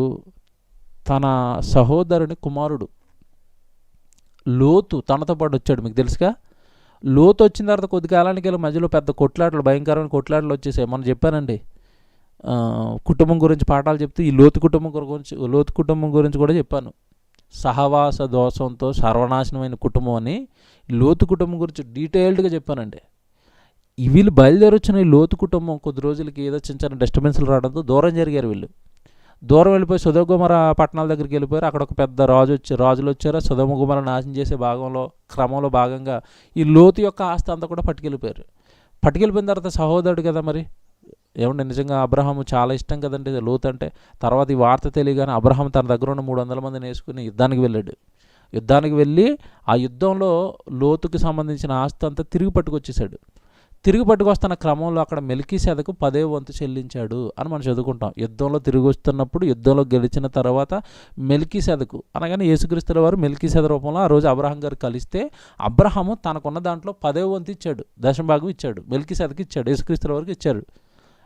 తన సహోదరుని కుమారుడు లోతు తనతో పాటు వచ్చాడు. మీకు తెలుసుగా, లోతు వచ్చిన తర్వాత కొద్ది కాలానికి వెళ్ళి మధ్యలో పెద్ద కొట్లాటలు, భయంకరమైన కొట్లాటలు వచ్చేసాయి. మనం చెప్పానండి కుటుంబం గురించి పాఠాలు చెప్తూ ఈ లోతు కుటుంబం గురించి కూడా చెప్పాను. సహవాస దోషంతో సర్వనాశనమైన కుటుంబం అని లోతు కుటుంబం గురించి డీటెయిల్డ్గా చెప్పానండి. వీళ్ళు బయలుదేరి వచ్చిన ఈ లోతు కుటుంబం కొద్ది రోజులకి ఏదో చిన్న చిన్న డిస్టర్బెన్స్లు రావడంతో దూరం జరిగారు. వీళ్ళు దూరం వెళ్ళిపోయి సొదొమ గొమొర పట్టణాల దగ్గరికి వెళ్ళిపోయారు. అక్కడ ఒక పెద్ద రాజులు వచ్చారు. సొదొమ గొమొర నాశనం చేసే క్రమంలో భాగంగా ఈ లోతు యొక్క ఆస్తి అంతా కూడా పట్టుకెళ్ళిపోయిన తర్వాత సహోదరుడు కదా, మరి ఏమంటే నిజంగా అబ్రహాము చాలా ఇష్టం కదండి లోతు అంటే. తర్వాత ఈ వార్త తెలియగానే అబ్రహాం తన దగ్గర ఉన్న 300 మందిని వేసుకుని యుద్ధానికి వెళ్ళాడు. యుద్ధానికి వెళ్ళి ఆ యుద్ధంలో లోతుకి సంబంధించిన ఆస్తి అంతా తిరిగి పట్టుకొస్తున్న క్రమంలో అక్కడ మెల్కీసెదకు 10వ వంతు చెల్లించాడు అని మనం చదువుకుంటాం. యుద్ధంలో తిరిగి వస్తున్నప్పుడు, యుద్ధంలో గెలిచిన తర్వాత మెల్కీసెదకు అనగానే యేసుక్రీస్తుల వారు మెల్కీసెద రూపంలో ఆ రోజు అబ్రహాం గారు కలిస్తే అబ్రహాము తనకున్న దాంట్లో 10వ వంతు ఇచ్చాడు, దశభాగం ఇచ్చాడు, మెల్కీసెదకు ఇచ్చాడు, యేసుక్రీస్తుల వారికి ఇచ్చాడు.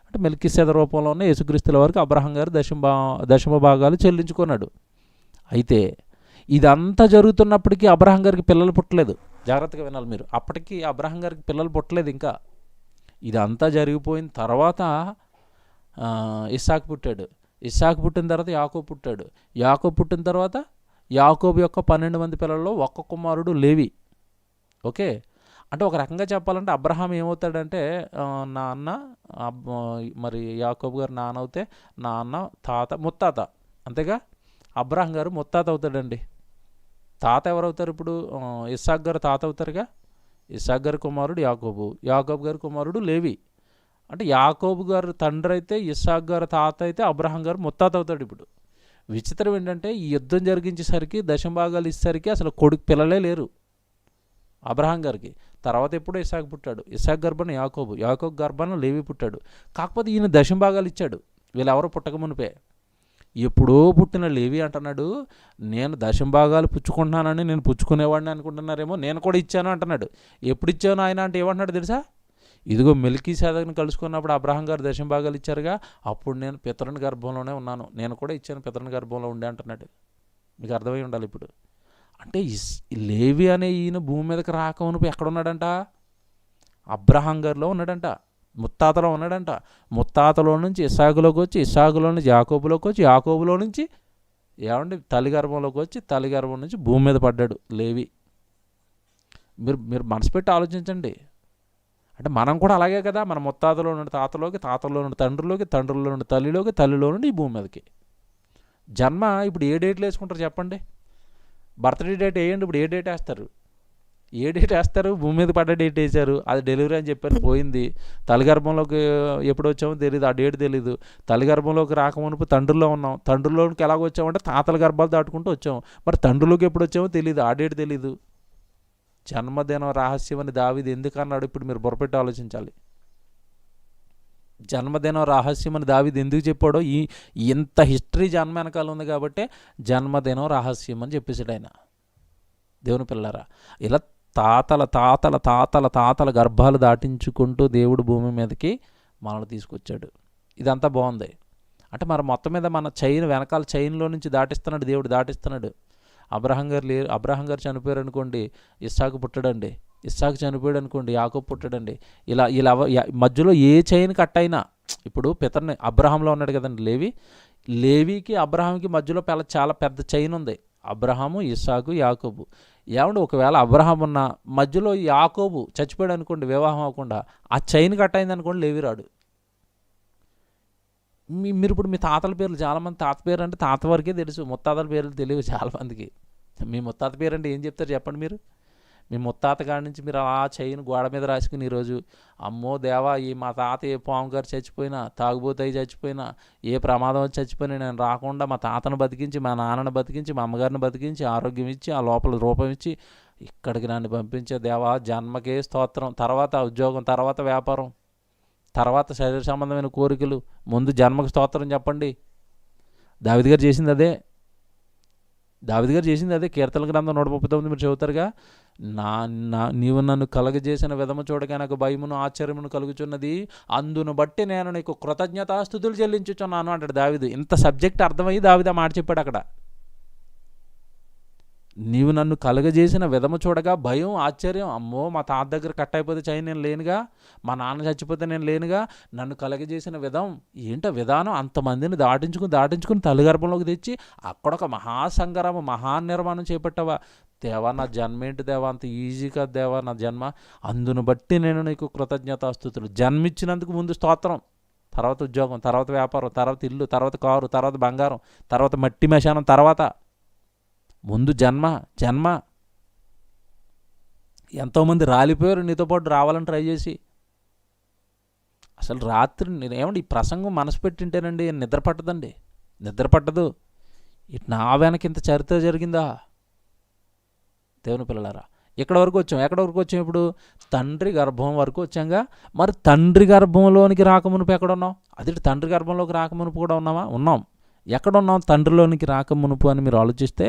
అంటే మెల్కీసెద రూపంలో ఉన్న యేసుక్రీస్తుల వారికి అబ్రహాం గారు దశమ భాగాలు చెల్లించుకున్నాడు. అయితే ఇదంతా జరుగుతున్నప్పటికీ అబ్రహాం గారికి పిల్లలు పుట్టలేదు. జాగ్రత్తగా వినాలి మీరు. అప్పటికి అబ్రహాం గారికి పిల్లలు పుట్టలేదు. ఇంకా ఇదంతా జరిగిపోయిన తర్వాత ఇస్సాకు పుట్టాడు. ఇస్సాకు పుట్టిన తర్వాత యాకోబు పుట్టాడు. యాకోబు పుట్టిన తర్వాత యాకోబు యొక్క 12 మంది పిల్లల్లో ఒక్క కుమారుడు లేవి. ఓకే, అంటే ఒక రకంగా చెప్పాలంటే అబ్రహాం ఏమవుతాడంటే నాన్న, మరి యాకోబు గారు నాన్న అవుతే నాన్న, తాత, ముత్తాత. అంతేగా, అబ్రహాం గారు ముత్తాత అవుతాడండి. తాత ఎవరవుతారు ఇప్పుడు? ఇస్సాకు గారు తాత అవుతారుగా. ఇస్సాకు గారి కుమారుడు యాకోబు గారి కుమారుడు లేవి. అంటే యాకోబు గారు తండ్రి అయితే ఇస్సాకు గారు తాత అయితే అబ్రహాం గారు ముత్తాత అవుతాడు. ఇప్పుడు విచిత్రం ఏంటంటే ఈ యుద్ధం జరిగించేసరికి దశభాగాలు ఇచ్చేసరికి అసలు పిల్లలే లేరు అబ్రహాం గారికి. తర్వాత ఎప్పుడో ఇస్సాకు పుట్టాడు. ఇస్సాకు గర్భాన యాకోబు గర్భాన లేవి పుట్టాడు. కాకపోతే ఈయన దశభాగాలు ఇచ్చాడు వీళ్ళెవరో పుట్టక మునిపే. ఎప్పుడో పుట్టిన లేవి అంటున్నాడు, నేను దశభాగాలు పుచ్చుకుంటున్నానని, నేను పుచ్చుకునేవాడిని అనుకుంటున్నారేమో, నేను కూడా ఇచ్చాను అంటున్నాడు. ఎప్పుడు ఇచ్చాను ఆయన అంటే ఏమంటున్నాడు తెలుసా? ఇదిగో మెల్కీసెదకుని కలుసుకున్నప్పుడు అబ్రహాం గారు దశభాగాలు ఇచ్చారుగా, అప్పుడు నేను పితరుని గర్భంలోనే ఉన్నాను, నేను కూడా ఇచ్చాను, పితరుని గర్భంలో ఉండే అంటున్నాడు. మీకు అర్థమై ఉండాలి ఇప్పుడు. అంటే లేవి అనే ఈయన భూమి మీదకి రాకమునుపు ఎక్కడున్నాడంట? అబ్రహాం గారిలో ఉన్నాడంట, ముత్తాతలో ఉన్నాడంట. ముత్తాతలో నుంచి ఇస్సాకులోకి వచ్చి, ఇస్సాకులో నుంచి యాకోబులోకి వచ్చి, యాకోబులో నుంచి ఏమండి తల్లి గర్భంలోకి వచ్చి తల్లి గర్భం నుంచి భూమి మీద పడ్డాడు లేవి. మీరు మీరు మనసు పెట్టి ఆలోచించండి. అంటే మనం కూడా అలాగే కదా, మన ముత్తాతలో నుండి తాతలోకి, తాతలో నుండి తండ్రిలోకి, తండ్రిలో నుండి తల్లిలోకి, తల్లిలో నుండి ఈ భూమి మీదకి. జన్మ ఇప్పుడు ఏ డేట్లు వేసుకుంటారు చెప్పండి? బర్త్డే డేట్ వేయండి, ఇప్పుడు ఏ డేట్ వేస్తారు? ఏ డేట్ వేస్తారు? భూమి మీద పడ్డ డేట్ వేశారు, అది డెలివరీ అని చెప్పారు, పోయింది. తల్లిగర్భంలోకి ఎప్పుడు వచ్చామో తెలియదు, ఆ డేట్ తెలీదు. తల్లిగర్భంలోకి రాకమునుపు తండ్రిలో ఉన్నాం, తండ్రిలోకి ఎలాగ వచ్చామంటే తాతల గర్భాలు దాటుకుంటూ వచ్చాము. మరి తండ్రిలోకి ఎప్పుడు వచ్చామో తెలియదు, ఆ డేట్ తెలీదు. జన్మదినం రహస్యం అని దావీదు ఎందుకు అన్నాడు? ఇప్పుడు మీరు బుర్రపెట్టి ఆలోచించాలి. జన్మదినం రహస్యం అని దావీదు ఎందుకు చెప్పాడో, ఇంత హిస్టరీ జన్మ వెనకాల ఉంది కాబట్టి జన్మదినం రహస్యం అని చెప్పేసాడు ఆయన. దేవుని పిల్లరా, ఇలా తాతల తాతల తాతల తాతల గర్భాలు దాటించుకుంటూ దేవుడు భూమి మీదకి మనల్ని తీసుకొచ్చాడు. ఇదంతా బాగుంది. అంటే మరి మొత్తం మీద మన చైన్ వెనకాల చైన్లో నుంచి దాటిస్తున్నాడు దేవుడు, దాటిస్తున్నాడు. అబ్రహాం గారు చనిపోయారు అనుకోండి, ఇస్సాకు పుట్టాడండి. ఇస్సాకు చనిపోయాడు అనుకోండి, యాకోబు పుట్టాడండి. ఇలా మధ్యలో ఏ చైన్ కట్ అయినా, ఇప్పుడు పితర్ని అబ్రహాంలో ఉన్నాడు కదండి లేవీకి అబ్రహాంకి మధ్యలో చాలా పెద్ద చైన్ ఉంది. అబ్రహాము, ఇస్సాకు, యాకోబు. ఏమంటే ఒకవేళ అబ్రహాం ఉన్న మధ్యలో యాకోబు చచ్చిపోయాడు అనుకోండి, వివాహం అవ్వకుండా, ఆ చైన్ కట్ అయింది అనుకోండి, లేవి రాడు. మీరు ఇప్పుడు మీ తాతల పేర్లు, చాలామంది తాత పేరు అంటే తాత వరకే తెలుసు, ముత్తాతల పేర్లు తెలియవు చాలామందికి. మీ ముత్తాత పేరు అంటే ఏం చెప్తారు చెప్పండి మీరు? మీ ముత్తాత కాడి నుంచి మీరు ఆ చైన్ గోడ మీద రాసుకుని ఈరోజు అమ్మో దేవా, మా తాత ఏ పాము గారు చచ్చిపోయినా, తాగుబోతాయి చచ్చిపోయినా, ఏ ప్రమాదం వచ్చి చచ్చిపోయినా నేను రాకుండా మా తాతను బతికించి, మా నాన్నను బతికించి, మా అమ్మగారిని బతికించి, ఆరోగ్యం ఇచ్చి, ఆ లోపల రూపం ఇచ్చి ఇక్కడికి నన్ను పంపించే దేవా, జన్మకే స్తోత్రం. తర్వాత ఉద్యోగం, తర్వాత వ్యాపారం, తర్వాత శరీర సంబంధమైన కోరికలు, ముందు జన్మకు స్తోత్రం చెప్పండి. దావీదు గారు చేసింది అదే. కీర్తన గ్రంథం 139 మీరు చదువుతారుగా, నీవు నన్ను కలగజేసిన విధము చూడగా నాకు భయమును ఆశ్చర్యమును కలుగుచున్నది, అందును బట్టి నేను నీకు కృతజ్ఞతాస్తుతులు చెల్లించుచున్నాను అంటాడు దావీదు. ఇంత సబ్జెక్ట్ అర్థమయ్యి దావీదు ఆ మాట చెప్పాడు అక్కడ. నీవు నన్ను కలగజేసిన విధము చూడగా భయం, ఆశ్చర్యం, అమ్మో మా తాత దగ్గర కట్ అయిపోతే చైన్ నేను లేనుగా, మా నాన్న చచ్చిపోతే నేను లేనుగా, నన్ను కలగజేసిన ఏంటో విధానం, అంతమందిని దాటించుకుని తల్లిగర్భంలోకి తెచ్చి అక్కడొక మహాసంగ్రామం, మహానిర్మాణం చేపట్టావా దేవా. నా జన్మ ఏంటి దేవా, అంత ఈజీ కాదు దేవా నా జన్మ, అందును బట్టి నేను నీకు కృతజ్ఞతాస్తుతులు. జన్మించినందుకు ముందు స్తోత్రం, తర్వాత ఉద్యోగం, తర్వాత వ్యాపారం, తర్వాత ఇల్లు, తర్వాత కారు, తర్వాత బంగారం, తర్వాత మట్టి మశానం, తర్వాత ముందు జన్మ. ఎంతోమంది రాలిపోయారు నీతో పాటు రావాలని ట్రై చేసి. అసలు రాత్రి ఏమండి ఈ ప్రసంగం మనసు పెట్టింటేనండి నిద్ర పట్టదు. ఇటు నా వెనక ఇంత చరిత్ర జరిగిందా దేవుని పిల్లలారా? ఎక్కడి వరకు వచ్చాం? ఇప్పుడు తండ్రి గర్భం వరకు వచ్చాంగా. మరి తండ్రి గర్భంలోనికి రాకమునుపు ఎక్కడున్నాం? అది తండ్రి గర్భంలోకి రాకమునుపు కూడా ఉన్నాం. ఎక్కడున్నాం తండ్రిలోనికి రాకమునుపు అని మీరు ఆలోచిస్తే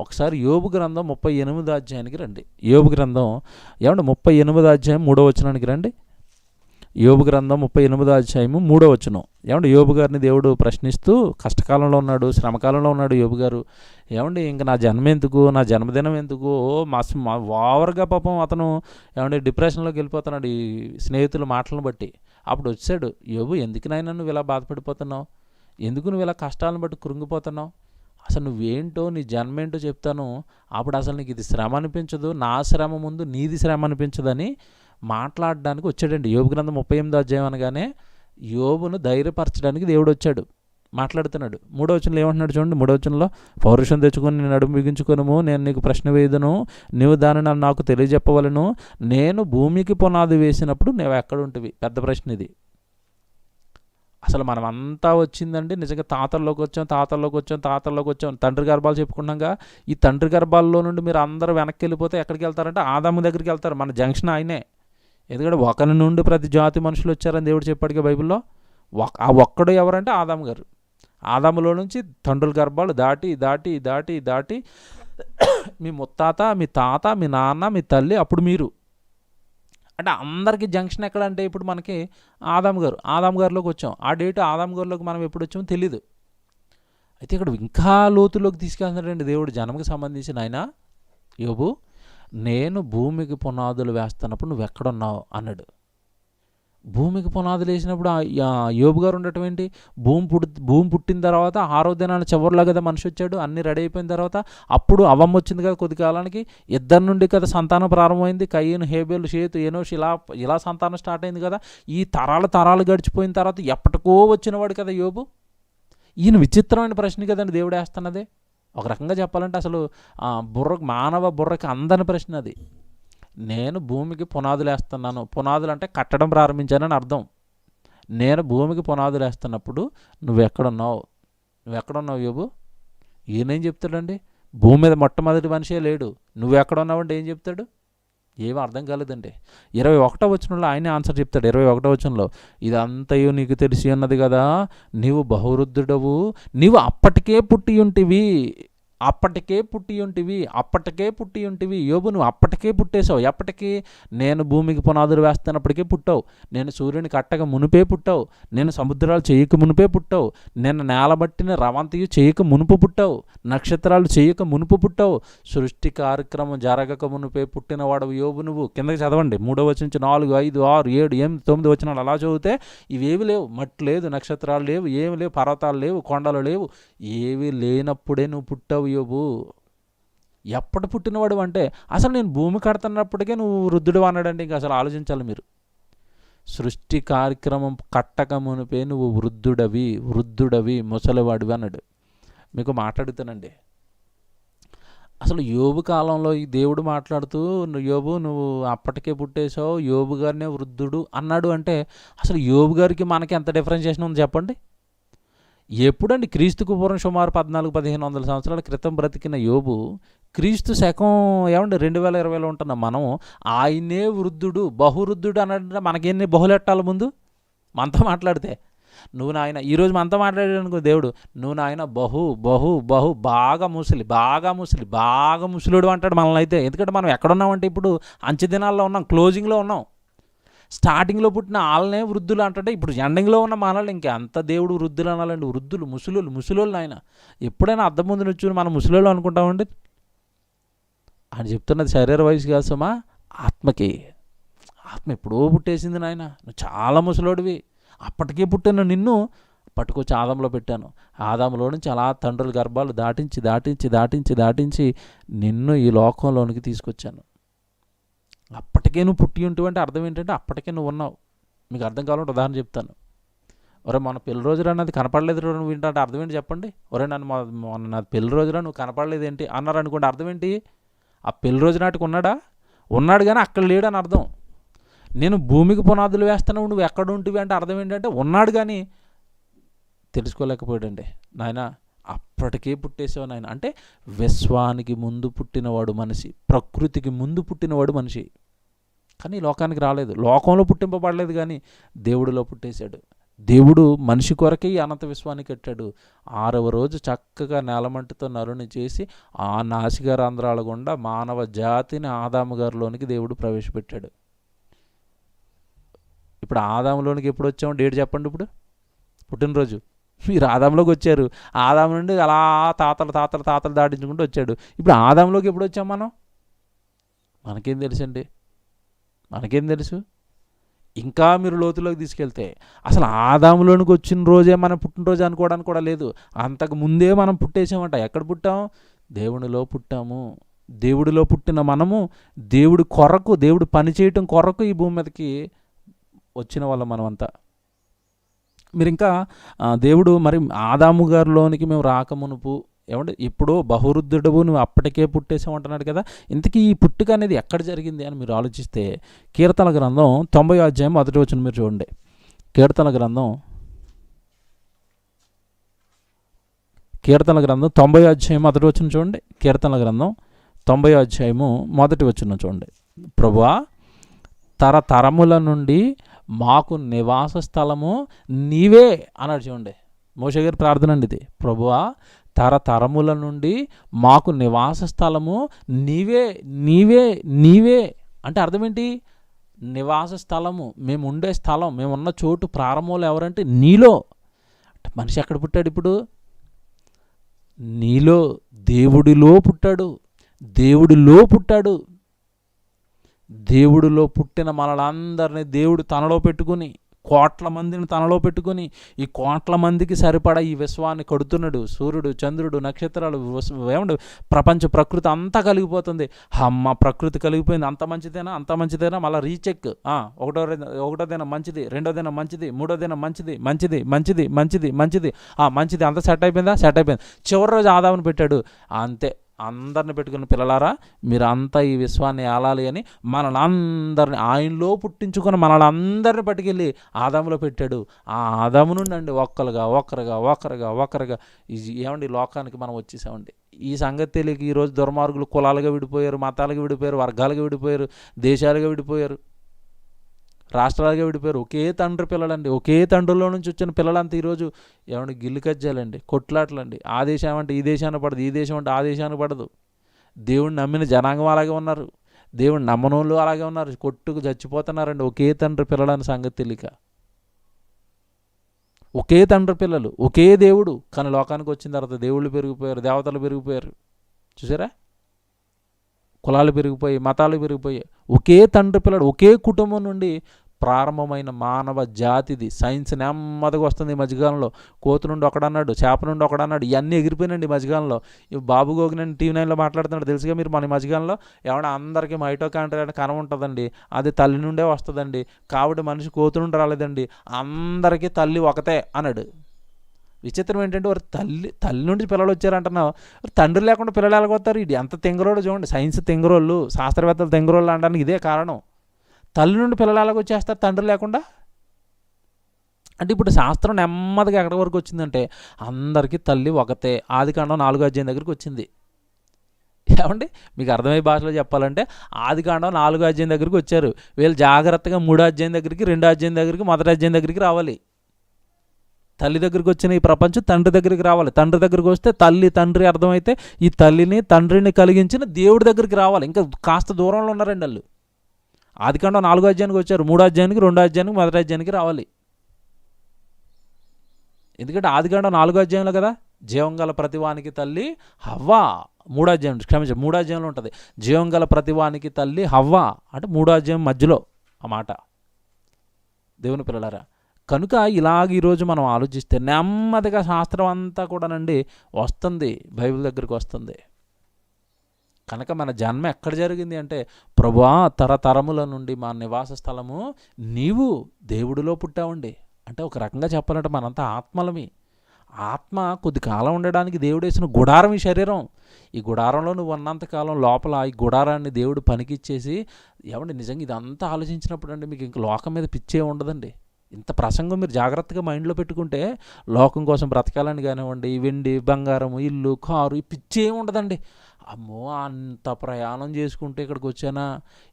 ఒకసారి యోబు గ్రంథం 38వ అధ్యాయానికి రండి. యోబు గ్రంథం 38వ అధ్యాయం 3వ వచనానికి రండి. యోబు గ్రంథం 38వ అధ్యాయము 3వ వచనం. యోబు గారిని దేవుడు ప్రశ్నిస్తూ, కష్టకాలంలో ఉన్నాడు, శ్రమకాలంలో ఉన్నాడు యోబు గారు. ఇంక నా జన్మ ఎందుకు, నా జన్మదినం ఎందుకు, ఓవర్గా పాపం అతను డిప్రెషన్లోకి వెళ్ళిపోతున్నాడు ఈ స్నేహితుల మాటలను బట్టి. అప్పుడు వచ్చాడు, యోబు ఎందుకు నాయనా నువ్వు ఇలా బాధపడిపోతున్నావు, ఎందుకు నువ్వు ఇలా కష్టాలను బట్టి కృంగిపోతున్నావు, అసలు నువ్వేంటో నీ జన్మ ఏంటో చెప్తాను, అప్పుడు అసలు నీకు ఇది శ్రమ అనిపించదు, నా శ్రమ ముందు నీది శ్రమ అనిపించదని మాట్లాడడానికి వచ్చాడండి. యోబు గ్రంథం 38వ అధ్యాయం అనగానే యోబును ధైర్యపరచడానికి దేవుడు వచ్చాడు, మాట్లాడుతున్నాడు. 3వ వచనంలో ఏమంటున్నాడు చూడండి. 3వ వచనంలో, పౌరుషం తెచ్చుకొని నేను నడుము బిగించుకొనుము, నేను నీకు ప్రశ్న వేయుదును, నీవు దానిని నాకు తెలియజెప్పవలను, నేను భూమికి పునాది వేసినప్పుడు నువ్వు ఎక్కడుంటివి? పెద్ద ప్రశ్న ఇది. అసలు మనం అంతా వచ్చిందండి నిజంగా తాతల్లోకి వచ్చాం. తండ్రి గర్భాలు చెప్పుకున్నాగా. ఈ తండ్రి గర్భాల్లో నుండి మీరు అందరూ వెనక్కి వెళ్ళిపోతే ఎక్కడికి వెళ్తారంటే ఆదాము దగ్గరికి వెళ్తారు. మన జంక్షన్ ఆయనే. ఎందుకంటే ఒకరి నుండి ప్రతి జాతి మనుషులు వచ్చారని దేవుడు చెప్పాడుగా బైబిల్లో. ఆ ఒక్కడు ఎవరంటే ఆదాము గారు. ఆదాములో నుంచి తండ్రుల గర్భాలు దాటి మీ ముత్తాత, మీ తాత, మీ నాన్న, మీ తల్లి, అప్పుడు మీరు. అంటే అందరికీ జంక్షన్ ఎక్కడ అంటే ఇప్పుడు మనకి ఆదాము గారిలోకి వచ్చాం. ఆ డేట్ ఆదాము గారిలోకి మనం ఎప్పుడు వచ్చామో తెలీదు. అయితే ఇక్కడ ఇంకా లోతులోకి తీసుకెళ్తున్నాడండి దేవుడు జన్మకి సంబంధించిన ఆయన. యోబు, నేను భూమికి పునాదులు వేస్తున్నప్పుడు నువ్వు ఎక్కడున్నావు అన్నాడు. భూమికి పునాదులు వేసినప్పుడు యోబు గారు ఉండటం ఏంటి? భూమి పుట్టిన తర్వాత 6వ దినాన చివరిలో కదా మనిషి వచ్చాడు. అన్నీ రెడీ అయిపోయిన తర్వాత అప్పుడు అవ్వమ్మ వచ్చింది కదా కొద్ది కాలానికి. ఇద్దరి నుండి కదా సంతానం ప్రారంభమైంది. కయ్యను, హేబేలు, షేతు, ఎనోషు, ఇలా సంతానం స్టార్ట్ అయింది కదా. ఈ తరాలు గడిచిపోయిన తర్వాత ఎప్పటికో వచ్చినవాడు కదా యోబు. ఈయన విచిత్రమైన ప్రశ్న కదండి దేవుడు వేస్తున్నదే. ఒక రకంగా చెప్పాలంటే అసలు మానవ బుర్రకి అందని ప్రశ్న అది. నేను భూమికి పునాదులు వేస్తున్నాను. పునాదులు అంటే కట్టడం ప్రారంభించానని అర్థం. నేను భూమికి పునాదులు వేస్తున్నప్పుడు నువ్వెక్కడున్నావు యోబు? ఈయనేం చెప్తాడండి? భూమి మీద మొట్టమొదటి మనిషే లేడు, నువ్వెక్కడున్నావంటే ఏం చెప్తాడు? ఏమీ అర్థం కాలేదండి. 21వ వచనంలో ఆయనే ఆన్సర్ చెప్తాడు. 21వ వచనంలో, ఇదంతయు నీకు తెలిసి ఉన్నది కదా, నీవు బహువృద్ధుడవు, నీవు అప్పటికే పుట్టి ఉంటివి. యోబు, నువ్వు అప్పటికే పుట్టేశావు. ఎప్పటికీ? నేను భూమికి పునాదులు వేస్తున్నప్పటికే పుట్టావు. నేను సూర్యుని కట్టక మునిపే పుట్టావు. నేను సముద్రాలు చేయక మునిపే పుట్టావు. నేను నేలబట్టిన రవంతియు చేయక మునుపు పుట్టావు. నక్షత్రాలు చేయక మునుపు పుట్టావు. సృష్టి కార్యక్రమం జరగక మునిపే పుట్టినవాడు యోబు నువ్వు. కిందకి చదవండి, 3వ వచనం నుంచి 4, 5, 6, 7, 8, 9 వచనాలు అలా చదివితే ఇవేవి లేవు. మట్టి లేదు, నక్షత్రాలు లేవు, ఏమి లేవు, పర్వతాలు లేవు, కొండలు లేవు. ఏవి లేనప్పుడే నువ్వు పుట్టావు యోబు. ఎప్పుడు పుట్టినవాడు అంటే అసలు నేను భూమి కడుతున్నప్పటికే నువ్వు వృద్ధుడు అన్నాడండి. ఇంకా అసలు ఆలోచించాలి మీరు. సృష్టి కార్యక్రమం కట్టక మునిపే నువ్వు వృద్ధుడవి, ముసలివాడివి అన్నాడు. మీకు మాట్లాడుతానండి, అసలు యోబు కాలంలో ఈ దేవుడు మాట్లాడుతూ యోబు నువ్వు అప్పటికే పుట్టేశావు, యోబు గారినే వృద్ధుడు అన్నాడు అంటే అసలు యోబు గారికి మనకి ఎంత డిఫరెన్షియేషన్ ఉంది చెప్పండి. ఎప్పుడండి? క్రీస్తుకు పూర్వం సుమారు 1400-1500 సంవత్సరాల క్రితం బ్రతికిన యోబు క్రీస్తు శకం 2020లో ఉంటున్నాం మనం. ఆయనే బహువృద్ధుడు అన్నాడంటే మనకెన్ని బహులెట్టాల ముందు మనతో మాట్లాడితే. నువ్వు నాయన ఈరోజు మనతో మాట్లాడాడనుకో దేవుడు, నువ్వు నాయన బాగా ముసలుడు అంటాడు మనల్ని అయితే. ఎందుకంటే మనం ఎక్కడున్నామంటే ఇప్పుడు అంచె దినాల్లో ఉన్నాం, క్లోజింగ్లో ఉన్నాం. స్టార్టింగ్లో పుట్టిన వాళ్ళనే వృద్ధులు అంటే ఇప్పుడు ఎండింగ్లో ఉన్న మనల్ని ఇంకెంత దేవుడు వృద్ధులు అనాలండి. ముసలోళ్ళు ఆయన. ఎప్పుడైనా అద్దం ముందు నుంచి మనం ముసలోళ్ళు అనుకుంటామండి. ఆయన చెప్తున్నది శరీర వయసు కాదు సుమా, ఆత్మ ఎప్పుడో పుట్టేసింది నాయన, నువ్వు చాలా ముసలోడివి. అప్పటికే పుట్టిన నిన్ను పట్టుకొచ్చి ఆదంలో పెట్టాను. ఆదాములో నుంచి అలా తండ్రుల గర్భాలు దాటించి నిన్ను ఈ లోకంలోనికి తీసుకొచ్చాను. అప్పటికే నువ్వు పుట్టి ఉంటుంది అంటే అర్థం ఏంటంటే అప్పటికే నువ్వు ఉన్నావు. మీకు అర్థం కావాలంటే ఉదాహరణ చెప్తాను. ఒరే మన పెళ్లి రోజురా నాది కనపడలేదు నువ్వు వింటే అర్థం ఏంటి చెప్పండి? ఒరే మొన్న నాది పెళ్లి రోజురా నువ్వు కనపడలేదు ఏంటి అన్నారు అనుకోండి, అర్థం ఏంటి? ఆ పెళ్లి రోజు నాటికి ఉన్నాడు కానీ అక్కడ లేడు అని అర్థం. నేను భూమికి పునాదులు వేస్తున్నావు, నువ్వు ఎక్కడ ఉంటివి అంటే అర్థం ఏంటంటే ఉన్నాడు కానీ తెలుసుకోలేకపోయాడండి. నాయన అప్పటికే పుట్టేసావు నాయన అంటే విశ్వానికి ముందు పుట్టినవాడు మనిషి, ప్రకృతికి ముందు పుట్టినవాడు మనిషి. కానీ లోకానికి రాలేదు, లోకంలో పుట్టింపబడలేదు, కానీ దేవుడిలో పుట్టేశాడు. దేవుడు మనిషి కొరకే ఈ అనంత విశ్వాన్ని కట్టాడు. 6వ రోజు చక్కగా నేలమంటితో నరుని చేసి ఆ నాసికా రంధ్రాల గుండా మానవ జాతిని ఆదాము గారిలోనికి దేవుడు ప్రవేశపెట్టాడు. ఇప్పుడు ఆదాములోనికి ఎప్పుడు వచ్చాము? డేట్ చెప్పండి. ఇప్పుడు పుట్టినరోజు మీరు ఆదాంలోకి వచ్చారు. ఆదాం నుండి అలా తాతలు దాటించుకుంటూ వచ్చాడు. ఇప్పుడు ఆదాంలోకి ఎప్పుడు వచ్చాం మనం? మనకేం తెలుసు? ఇంకా మీరు లోతులోకి తీసుకెళ్తే అసలు ఆదాములోనికి వచ్చిన రోజే మనం పుట్టినరోజు అనుకోవడానికి కూడా లేదు. అంతకు ముందే మనం పుట్టేసామంట. ఎక్కడ పుట్టాం? దేవుడిలో పుట్టాము. దేవుడిలో పుట్టిన మనము దేవుడి కొరకు, దేవుడు పనిచేయటం కొరకు ఈ భూమి మీదకి వచ్చిన వాళ్ళం మనమంతా. మీరు ఇంకా దేవుడు మరి ఆదాము గారిలోనికి మేము రాకమునుపు ఏమంటే ఇప్పుడు బహువృద్ధుడవు నువ్వు అప్పటికే పుట్టేసావు అంటున్నాడు కదా. ఇంతకీ ఈ పుట్టుక అనేది ఎక్కడ జరిగింది అని మీరు ఆలోచిస్తే కీర్తన గ్రంథం 90వ అధ్యాయం 1వ వచనం మీరు చూడండి. కీర్తన గ్రంథం 90వ అధ్యాయం 1వ వచనం చూడండి. కీర్తన గ్రంథం 90వ అధ్యాయము 1వ వచనం చూడండి. ప్రభువా, తరతరముల నుండి మాకు నివాస స్థలము నీవే అన్నాడు. చూడండి, మోషే గారి ప్రార్థన అండి ఇది. ప్రభువా, తరతరముల నుండి మాకు నివాస స్థలము నీవే అంటే అర్థం ఏంటి? నివాస స్థలము, మేము ఉండే స్థలం, మేమున్న చోటు ప్రారంభంలో ఎవరంటే నీలో. మనిషి ఎక్కడ పుట్టాడు? ఇప్పుడు నీలో, దేవుడిలో పుట్టాడు. దేవుడిలో పుట్టిన మనలందరినీ దేవుడు తనలో పెట్టుకుని, కోట్ల మందిని తనలో పెట్టుకుని, ఈ కోట్ల మందికి సరిపడా ఈ విశ్వాన్ని కడుతున్నాడు. సూర్యుడు, చంద్రుడు, నక్షత్రాలు, ఏమండి, ప్రపంచ ప్రకృతి అంతా కలిగిపోతుంది. అమ్మ, ప్రకృతి కలిగిపోయింది, అంత మంచిదేనా, అంత మంచిదేనా, మళ్ళీ రీచెక్. ఒకటో దినం మంచిది, రెండో దినం మంచిది, మూడో దినం మంచిది, మంచిది మంచిది మంచిది మంచిది మంచిది, అంతా సెట్ అయిపోయిందా, సెట్ అయిపోయింది. చివరి రోజు ఆదాముని పెట్టాడు, అంతే. అందరిని పెట్టుకున్న పిల్లలారా, మీరంతా ఈ విశ్వాన్ని ఏలాలి అని మనలందరిని, ఆయనలో పుట్టించుకుని మనలందరిని పట్టుకెళ్ళి ఆదాములో పెట్టాడు. ఆ ఆదాము నుండి అండి ఒకరుగా ఏమండి లోకానికి మనం వచ్చేసామండి. ఈ సంగతి తెలియక ఈరోజు దుర్మార్గులు కులాలుగా విడిపోయారు, మతాలుగా విడిపోయారు, వర్గాలుగా విడిపోయారు, దేశాలుగా విడిపోయారు, రాష్ట్రాలుగా విడిపోయారు. ఒకే తండ్రి పిల్లలండి, ఒకే తండ్రిలో నుంచి వచ్చిన పిల్లలంతా ఈరోజు ఏమంటే గిల్లు కజ్జాలండి, కొట్లాటలండి. ఆ దేశం అంటే ఈ దేశానికి పడదు, ఈ దేశం అంటే ఆ దేశానికి పడదు. దేవుడిని నమ్మిన జనాంగం అలాగే ఉన్నారు, దేవుడిని నమ్మనోళ్ళు అలాగే ఉన్నారు, కొట్టుకు చచ్చిపోతున్నారండి. ఒకే తండ్రి పిల్లలని సంగతి తెలియక, ఒకే తండ్రి పిల్లలు, ఒకే దేవుడు. కానీ లోకానికి వచ్చిన తర్వాత దేవుళ్ళు పెరిగిపోయారు, దేవతలు పెరిగిపోయారు. చూసారా, కులాలు పెరిగిపోయి, మతాలు పెరిగిపోయాయి. ఒకే తండ్రి పిల్లడు, ఒకే కుటుంబం నుండి ప్రారంభమైన మానవ జాతిది. సైన్స్ నెమ్మదిగా వస్తుంది ఈ మధ్యకాలంలో. కోతు నుండి ఒకడన్నాడు, చేప నుండి ఒకడన్నాడు, ఇవన్నీ ఎగిరిపోయినండి ఈ మధ్యకాలంలో. బాబు గోగినండి టీవీ 9లో మాట్లాడుతున్నాడు, తెలుసుగా మీరు. మన ఈ మధ్యకాలంలో ఏమన్నా అందరికీ మైటోకాండ్రియా అనే కణం ఉంటుందండి, అది తల్లి నుండే వస్తుందండి. కాబట్టి మనిషి కోతు నుండి రాలేదండి, అందరికీ తల్లి ఒకతే అన్నాడు. విచిత్రం ఏంటంటే, వారు తల్లి నుండి పిల్లలు వచ్చారంటున్నావు, తండ్రి లేకుండా పిల్లలు ఎలాగొస్తారు? ఇది ఎంత తెంగరోళ్ళు చూడండి. సైన్స్ తెంగరోళ్ళు, శాస్త్రవేత్తలు తెంగరోళ్ళు అనడానికి ఇదే కారణం. తల్లి నుండి పిల్లలు ఎలాగొచ్చేస్తారు తండ్రి లేకుండా? అంటే ఇప్పుడు శాస్త్రం నెమ్మదిగా ఎక్కడి వరకు వచ్చిందంటే, అందరికీ తల్లి ఒకతే. ఆదికాండం 4వ అధ్యాయం దగ్గరికి వచ్చింది. ఏమండి, మీకు అర్థమయ్యే భాషలో చెప్పాలంటే, ఆదికాండం 4వ అధ్యాయం దగ్గరికి వచ్చారు. వీళ్ళు జాగ్రత్తగా 3వ అధ్యాయం దగ్గరికి, 2వ అధ్యాయం దగ్గరికి, 1వ అధ్యాయం దగ్గరికి రావాలి. తల్లి దగ్గరికి వచ్చిన ఈ ప్రపంచం తండ్రి దగ్గరికి రావాలి. తండ్రి దగ్గరికి వస్తే తల్లి తండ్రి అర్థమైతే, ఈ తల్లిని తండ్రిని కలిగించిన దేవుడి దగ్గరికి రావాలి. ఇంకా కాస్త దూరంలో ఉన్నారండి వాళ్ళు. ఆదికాండం 4వ అధ్యాయానికి వచ్చారు, 3వ అధ్యాయానికి, 2వ అధ్యాయానికి, 1వ అధ్యాయానికి రావాలి. ఎందుకంటే ఆదికాండం 4వ అధ్యాయంలో కదా, జీవం గల ప్రతివానికి తల్లి హవ్వ. 3వ అధ్యాయం, క్షమించండి, 3వ అధ్యాయంలో ఉంటుంది జీవం గల ప్రతివానికి తల్లి హవ్వ. అంటే 3వ అధ్యాయం మధ్యలో ఆ మాట. దేవుని పిల్లలారా, కనుక ఇలాగ ఈరోజు మనం ఆలోచిస్తే నెమ్మదిగా శాస్త్రం అంతా కూడానండి వస్తుంది, బైబిల్ దగ్గరికి వస్తుంది. కనుక మన జన్మ ఎక్కడ జరిగింది అంటే, ప్రభువా తరతరముల నుండి మా నివాస స్థలము నీవు దేవుడిలో పుట్టావండి. అంటే ఒక రకంగా చెప్పాలంటే మనంతా ఆత్మలమి. ఆత్మ కొద్ది కాలం ఉండడానికి దేవుడు వేసిన గుడారం ఈ శరీరం. ఈ గుడారంలో నువ్వు ఉన్నంతకాలం లోపల ఈ గుడారాన్ని దేవుడు పనికిచ్చేసి, ఏమండి నిజంగా ఇదంతా ఆలోచించినప్పుడు అండి మీకు ఇంక లోకం మీద పిచ్చే ఉండదండి. ఇంత ప్రసంగం మీరు జాగ్రత్తగా మైండ్లో పెట్టుకుంటే, లోకం కోసం బ్రతకాలని కానివ్వండి, వెండి బంగారం, ఇల్లు, కారు, ఈ పిచ్చి ఏమి ఉండదండి. అమ్మో, అంత ప్రయాణం చేసుకుంటే ఇక్కడికి వచ్చానా,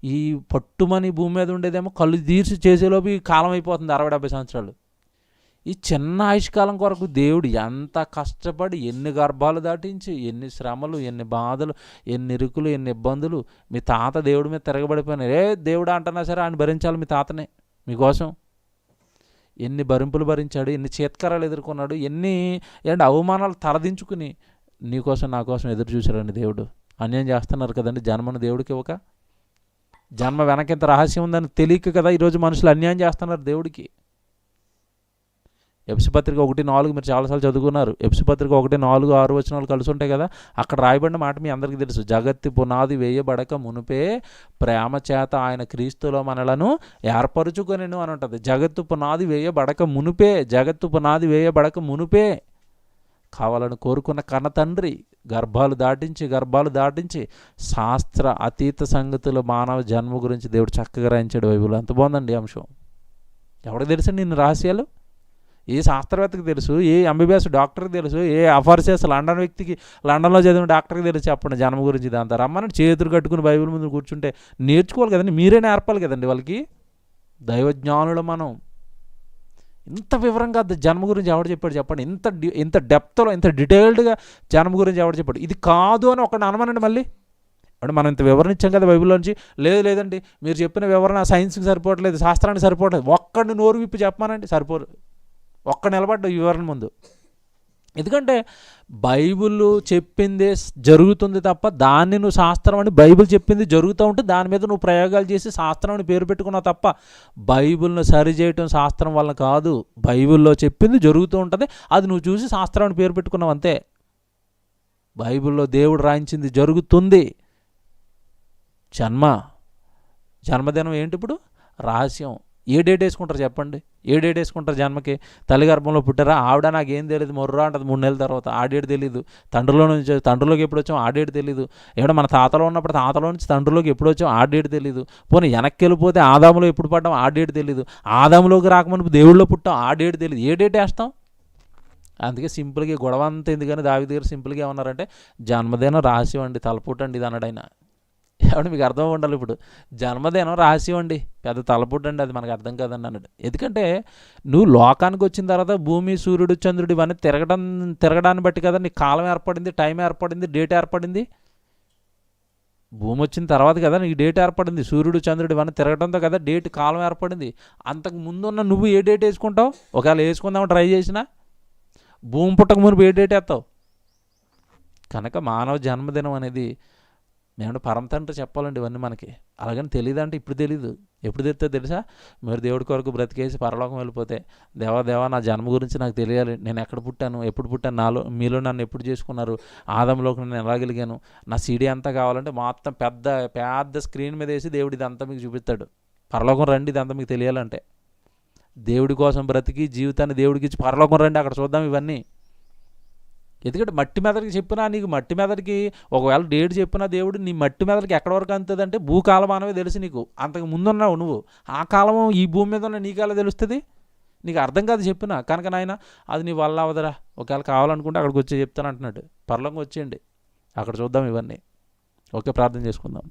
ఈ పట్టుమని భూమి మీద ఉండేదేమో కళ్ళు తీర్చి చేసేలోపు ఈ కాలం అయిపోతుంది 60-70 సంవత్సరాలు. ఈ చిన్న ఆయుష్కాలం కొరకు దేవుడు ఎంత కష్టపడి, ఎన్ని గర్భాలు దాటించి, ఎన్ని శ్రమలు, ఎన్ని బాధలు, ఎన్ని ఇరుకులు, ఎన్ని ఇబ్బందులు. మీ తాత దేవుడి మీద తిరగబడిపోయినారు. దేవుడు అంటున్నా సరే ఆయన భరించాలి మీ తాతనే మీకోసం. ఎన్ని భరింపులు భరించాడు, ఎన్ని చేత్కారాలు ఎదుర్కొన్నాడు, ఎన్ని అవమానాలు తలదించుకుని నీకోసం నా కోసం ఎదురు చూశాడండి దేవుడు. అన్యాయం చేస్తున్నారు కదండి జన్మను దేవుడికి ఇవ్వక. జన్మ వెనకెంత రహస్యం ఉందని తెలియక కదా ఈరోజు మనుషులు అన్యాయం చేస్తున్నారు దేవుడికి. ఎఫెసీ పత్రిక 1:4 మీరు చాలాసార్లు చదువుకున్నారు. ఎఫెసీ పత్రిక 1:4-6 వచనాలు కలిసి ఉంటాయి కదా. అక్కడ రాయబడిన మాట మీ అందరికీ తెలుసు. జగత్తు పునాది వేయబడక మునుపే ప్రేమ చేత ఆయన క్రీస్తులో మనలను ఏర్పరుచుకొనెను అని ఉంటుంది. జగత్తు పునాది వేయబడక మునుపే కావాలని కోరుకున్న కన్న తండ్రి గర్భాలు దాటించి శాస్త్ర అతీత సంగతులు మానవ జన్మ గురించి దేవుడు చక్కగా రాయించాడు బైబిల్. అంత బాగుందండి అంశం. ఎవరికి తెలుసండి నిన్ను రహస్యాలు? ఏ శాస్త్రవేత్తకి తెలుసు, ఏ ఎంబీబీఎస్ డాక్టర్కి తెలుసు, ఏ అఫార్సెస్ లండన్ వ్యక్తికి, లండన్లో చదివిన డాక్టర్కి తెలుసు చెప్పండి జన్మ గురించి. దాంతో రమ్మని చేతులు కట్టుకుని బైబిల్ ముందు కూర్చుంటే నేర్చుకోవాలి కదండి, మీరే నేర్పాలి కదండి వాళ్ళకి. దైవజ్ఞానులు మనం. ఇంత వివరంగా జన్మ గురించి ఎవడు చెప్పాడు చెప్పండి? ఇంత డెప్త్లో, ఇంత డీటెయిల్డ్గా జన్మ గురించి ఎవడు చెప్పాడు? ఇది కాదు అని ఒకటి అనమనండి మళ్ళీ. అంటే మనం ఇంత వివరణ ఇచ్చాం కదా బైబిల్లోంచి. లేదండి మీరు చెప్పిన వివరణ సైన్స్కి సరిపోవట్లేదు, శాస్త్రానికి సరిపోవట్లేదు, ఒక్కడిని నోరు విప్పి చెప్పమానండి, సరిపోరు. ఒక్క నిలబడ్డ వివరణ ముందు ఎందుకంటే బైబిల్ చెప్పిందే జరుగుతుంది తప్ప దాన్ని నువ్వు శాస్త్రం అని, బైబిల్ చెప్పింది జరుగుతూ ఉంటే దాని మీద నువ్వు ప్రయోగాలు చేసి శాస్త్రం అని పేరు పెట్టుకున్నావు తప్ప బైబిల్ను సరిచేయటం శాస్త్రం వల్ల కాదు. బైబిల్లో చెప్పింది జరుగుతూ ఉంటుంది, అది నువ్వు చూసి శాస్త్రం అని పేరు పెట్టుకున్నావు అంతే. బైబిల్లో దేవుడు రాయించింది జరుగుతుంది. జన్మదినం ఏంటి ఇప్పుడు? రహస్యం. ఏ డేట్ వేసుకుంటారు చెప్పండి? ఏ డేట్ వేసుకుంటారు జన్మకి? తల్లి గర్భంలో పుట్టారా? ఆవిడ నాకేం తెలియదు మొర్రా అంటది 3 నెలల తర్వాత, ఆ డేట్ తెలీదు. తండ్రిలోకి ఎప్పుడు వచ్చాం ఆ డేట్ తెలీదు. ఏమన్నా మన తాతలో ఉన్నప్పుడు తాతలో నుంచి తండ్రిలోకి ఎప్పుడు వచ్చాం ఆ డేట్ తెలీదు. పోనీ వెనక్కి వెళ్ళిపోతే ఆదాములో ఎప్పుడు పడ్డాం ఆ డేట్ తెలీదు. ఆదాములోకి రాకముందు దేవుళ్ళలో పుట్టాం ఆ డేట్ తెలీదు. ఏ డేట్ వేస్తాం? అందుకే సింపుల్గా గొడవ అంతా ఎందుకని దావీదు గారు సింపుల్గా ఏమన్నారంటే జన్మదినం రహస్యం అండి, తలపుట్టు అండి ఇది అన్నాడైనా. ఏమంటే మీకు అర్థం ఉండాలి. ఇప్పుడు జన్మదినం రహస్యం అండి, పెద్ద తలపుట్టు అండి, అది మనకు అర్థం కాదండి అన్నాడు. ఎందుకంటే నువ్వు లోకానికి వచ్చిన తర్వాత భూమి, సూర్యుడు, చంద్రుడు ఇవన్నీ తిరగడాన్ని బట్టి కదా నీకు కాలం ఏర్పడింది, టైం ఏర్పడింది, డేట్ ఏర్పడింది. భూమి వచ్చిన తర్వాత కదా నీకు డేట్ ఏర్పడింది. సూర్యుడు, చంద్రుడు ఇవన్నీ తిరగడంతో కదా డేట్, కాలం ఏర్పడింది. అంతకు ముందున్న నువ్వు ఏ డేట్ వేసుకుంటావు? ఒకవేళ వేసుకుందామని ట్రై చేసినా భూమి పుట్టక మునుపు ఏ డేట్ వేస్తావు? కనుక మానవ జన్మదినం అనేది నేను పరమ తండ్రి చెప్పాలండి ఇవన్నీ మనకి. అలాగని తెలియదంటే ఇప్పుడు తెలీదు, ఎప్పుడు తెస్తే తెలుసా? మీరు దేవుడి కొరకు బ్రతికేసి పరలోకం వెళ్ళిపోతే, దేవా నా జన్మ గురించి నాకు తెలియాలి, నేను ఎక్కడ పుట్టాను, ఎప్పుడు పుట్టాను, మీలో నన్ను ఎప్పుడు చేసుకున్నారు, ఆదంలోకి నేను ఎలా గెలిగాను, నా సీడీ అంతా కావాలంటే మొత్తం పెద్ద స్క్రీన్ మీద వేసి దేవుడు ఇదంతా మీకు చూపిస్తాడు. పరలోకం రండి ఇదంతా మీకు తెలియాలంటే. దేవుడి కోసం బ్రతికి జీవితాన్ని దేవుడికి ఇచ్చి పరలోకం రండి అక్కడ చూద్దాం ఇవన్నీ. ఎందుకంటే మట్టి మెదడికి చెప్పినా నీకు మట్టి మెదడికి ఒకవేళ డేట్ చెప్పినా దేవుడు నీ మట్టి మెదడికి ఎక్కడి వరకు అంతుందంటే భూకాలం అనేవి తెలుసు నీకు. అంతకు ముందున్నావు నువ్వు, ఆ కాలం ఈ భూమి మీద ఉన్న నీకు ఎలా తెలుస్తుంది? నీకు అర్థం కాదు చెప్పినా. కనుక నాయన అది నీ వల్ల అవదరా, ఒకవేళ కావాలనుకుంటే అక్కడికి వచ్చి చెప్తాను అంటున్నాడు. పరలోకం వచ్చేయండి అక్కడ చూద్దాం ఇవన్నీ. ఓకే, ప్రార్థన చేసుకుందాం.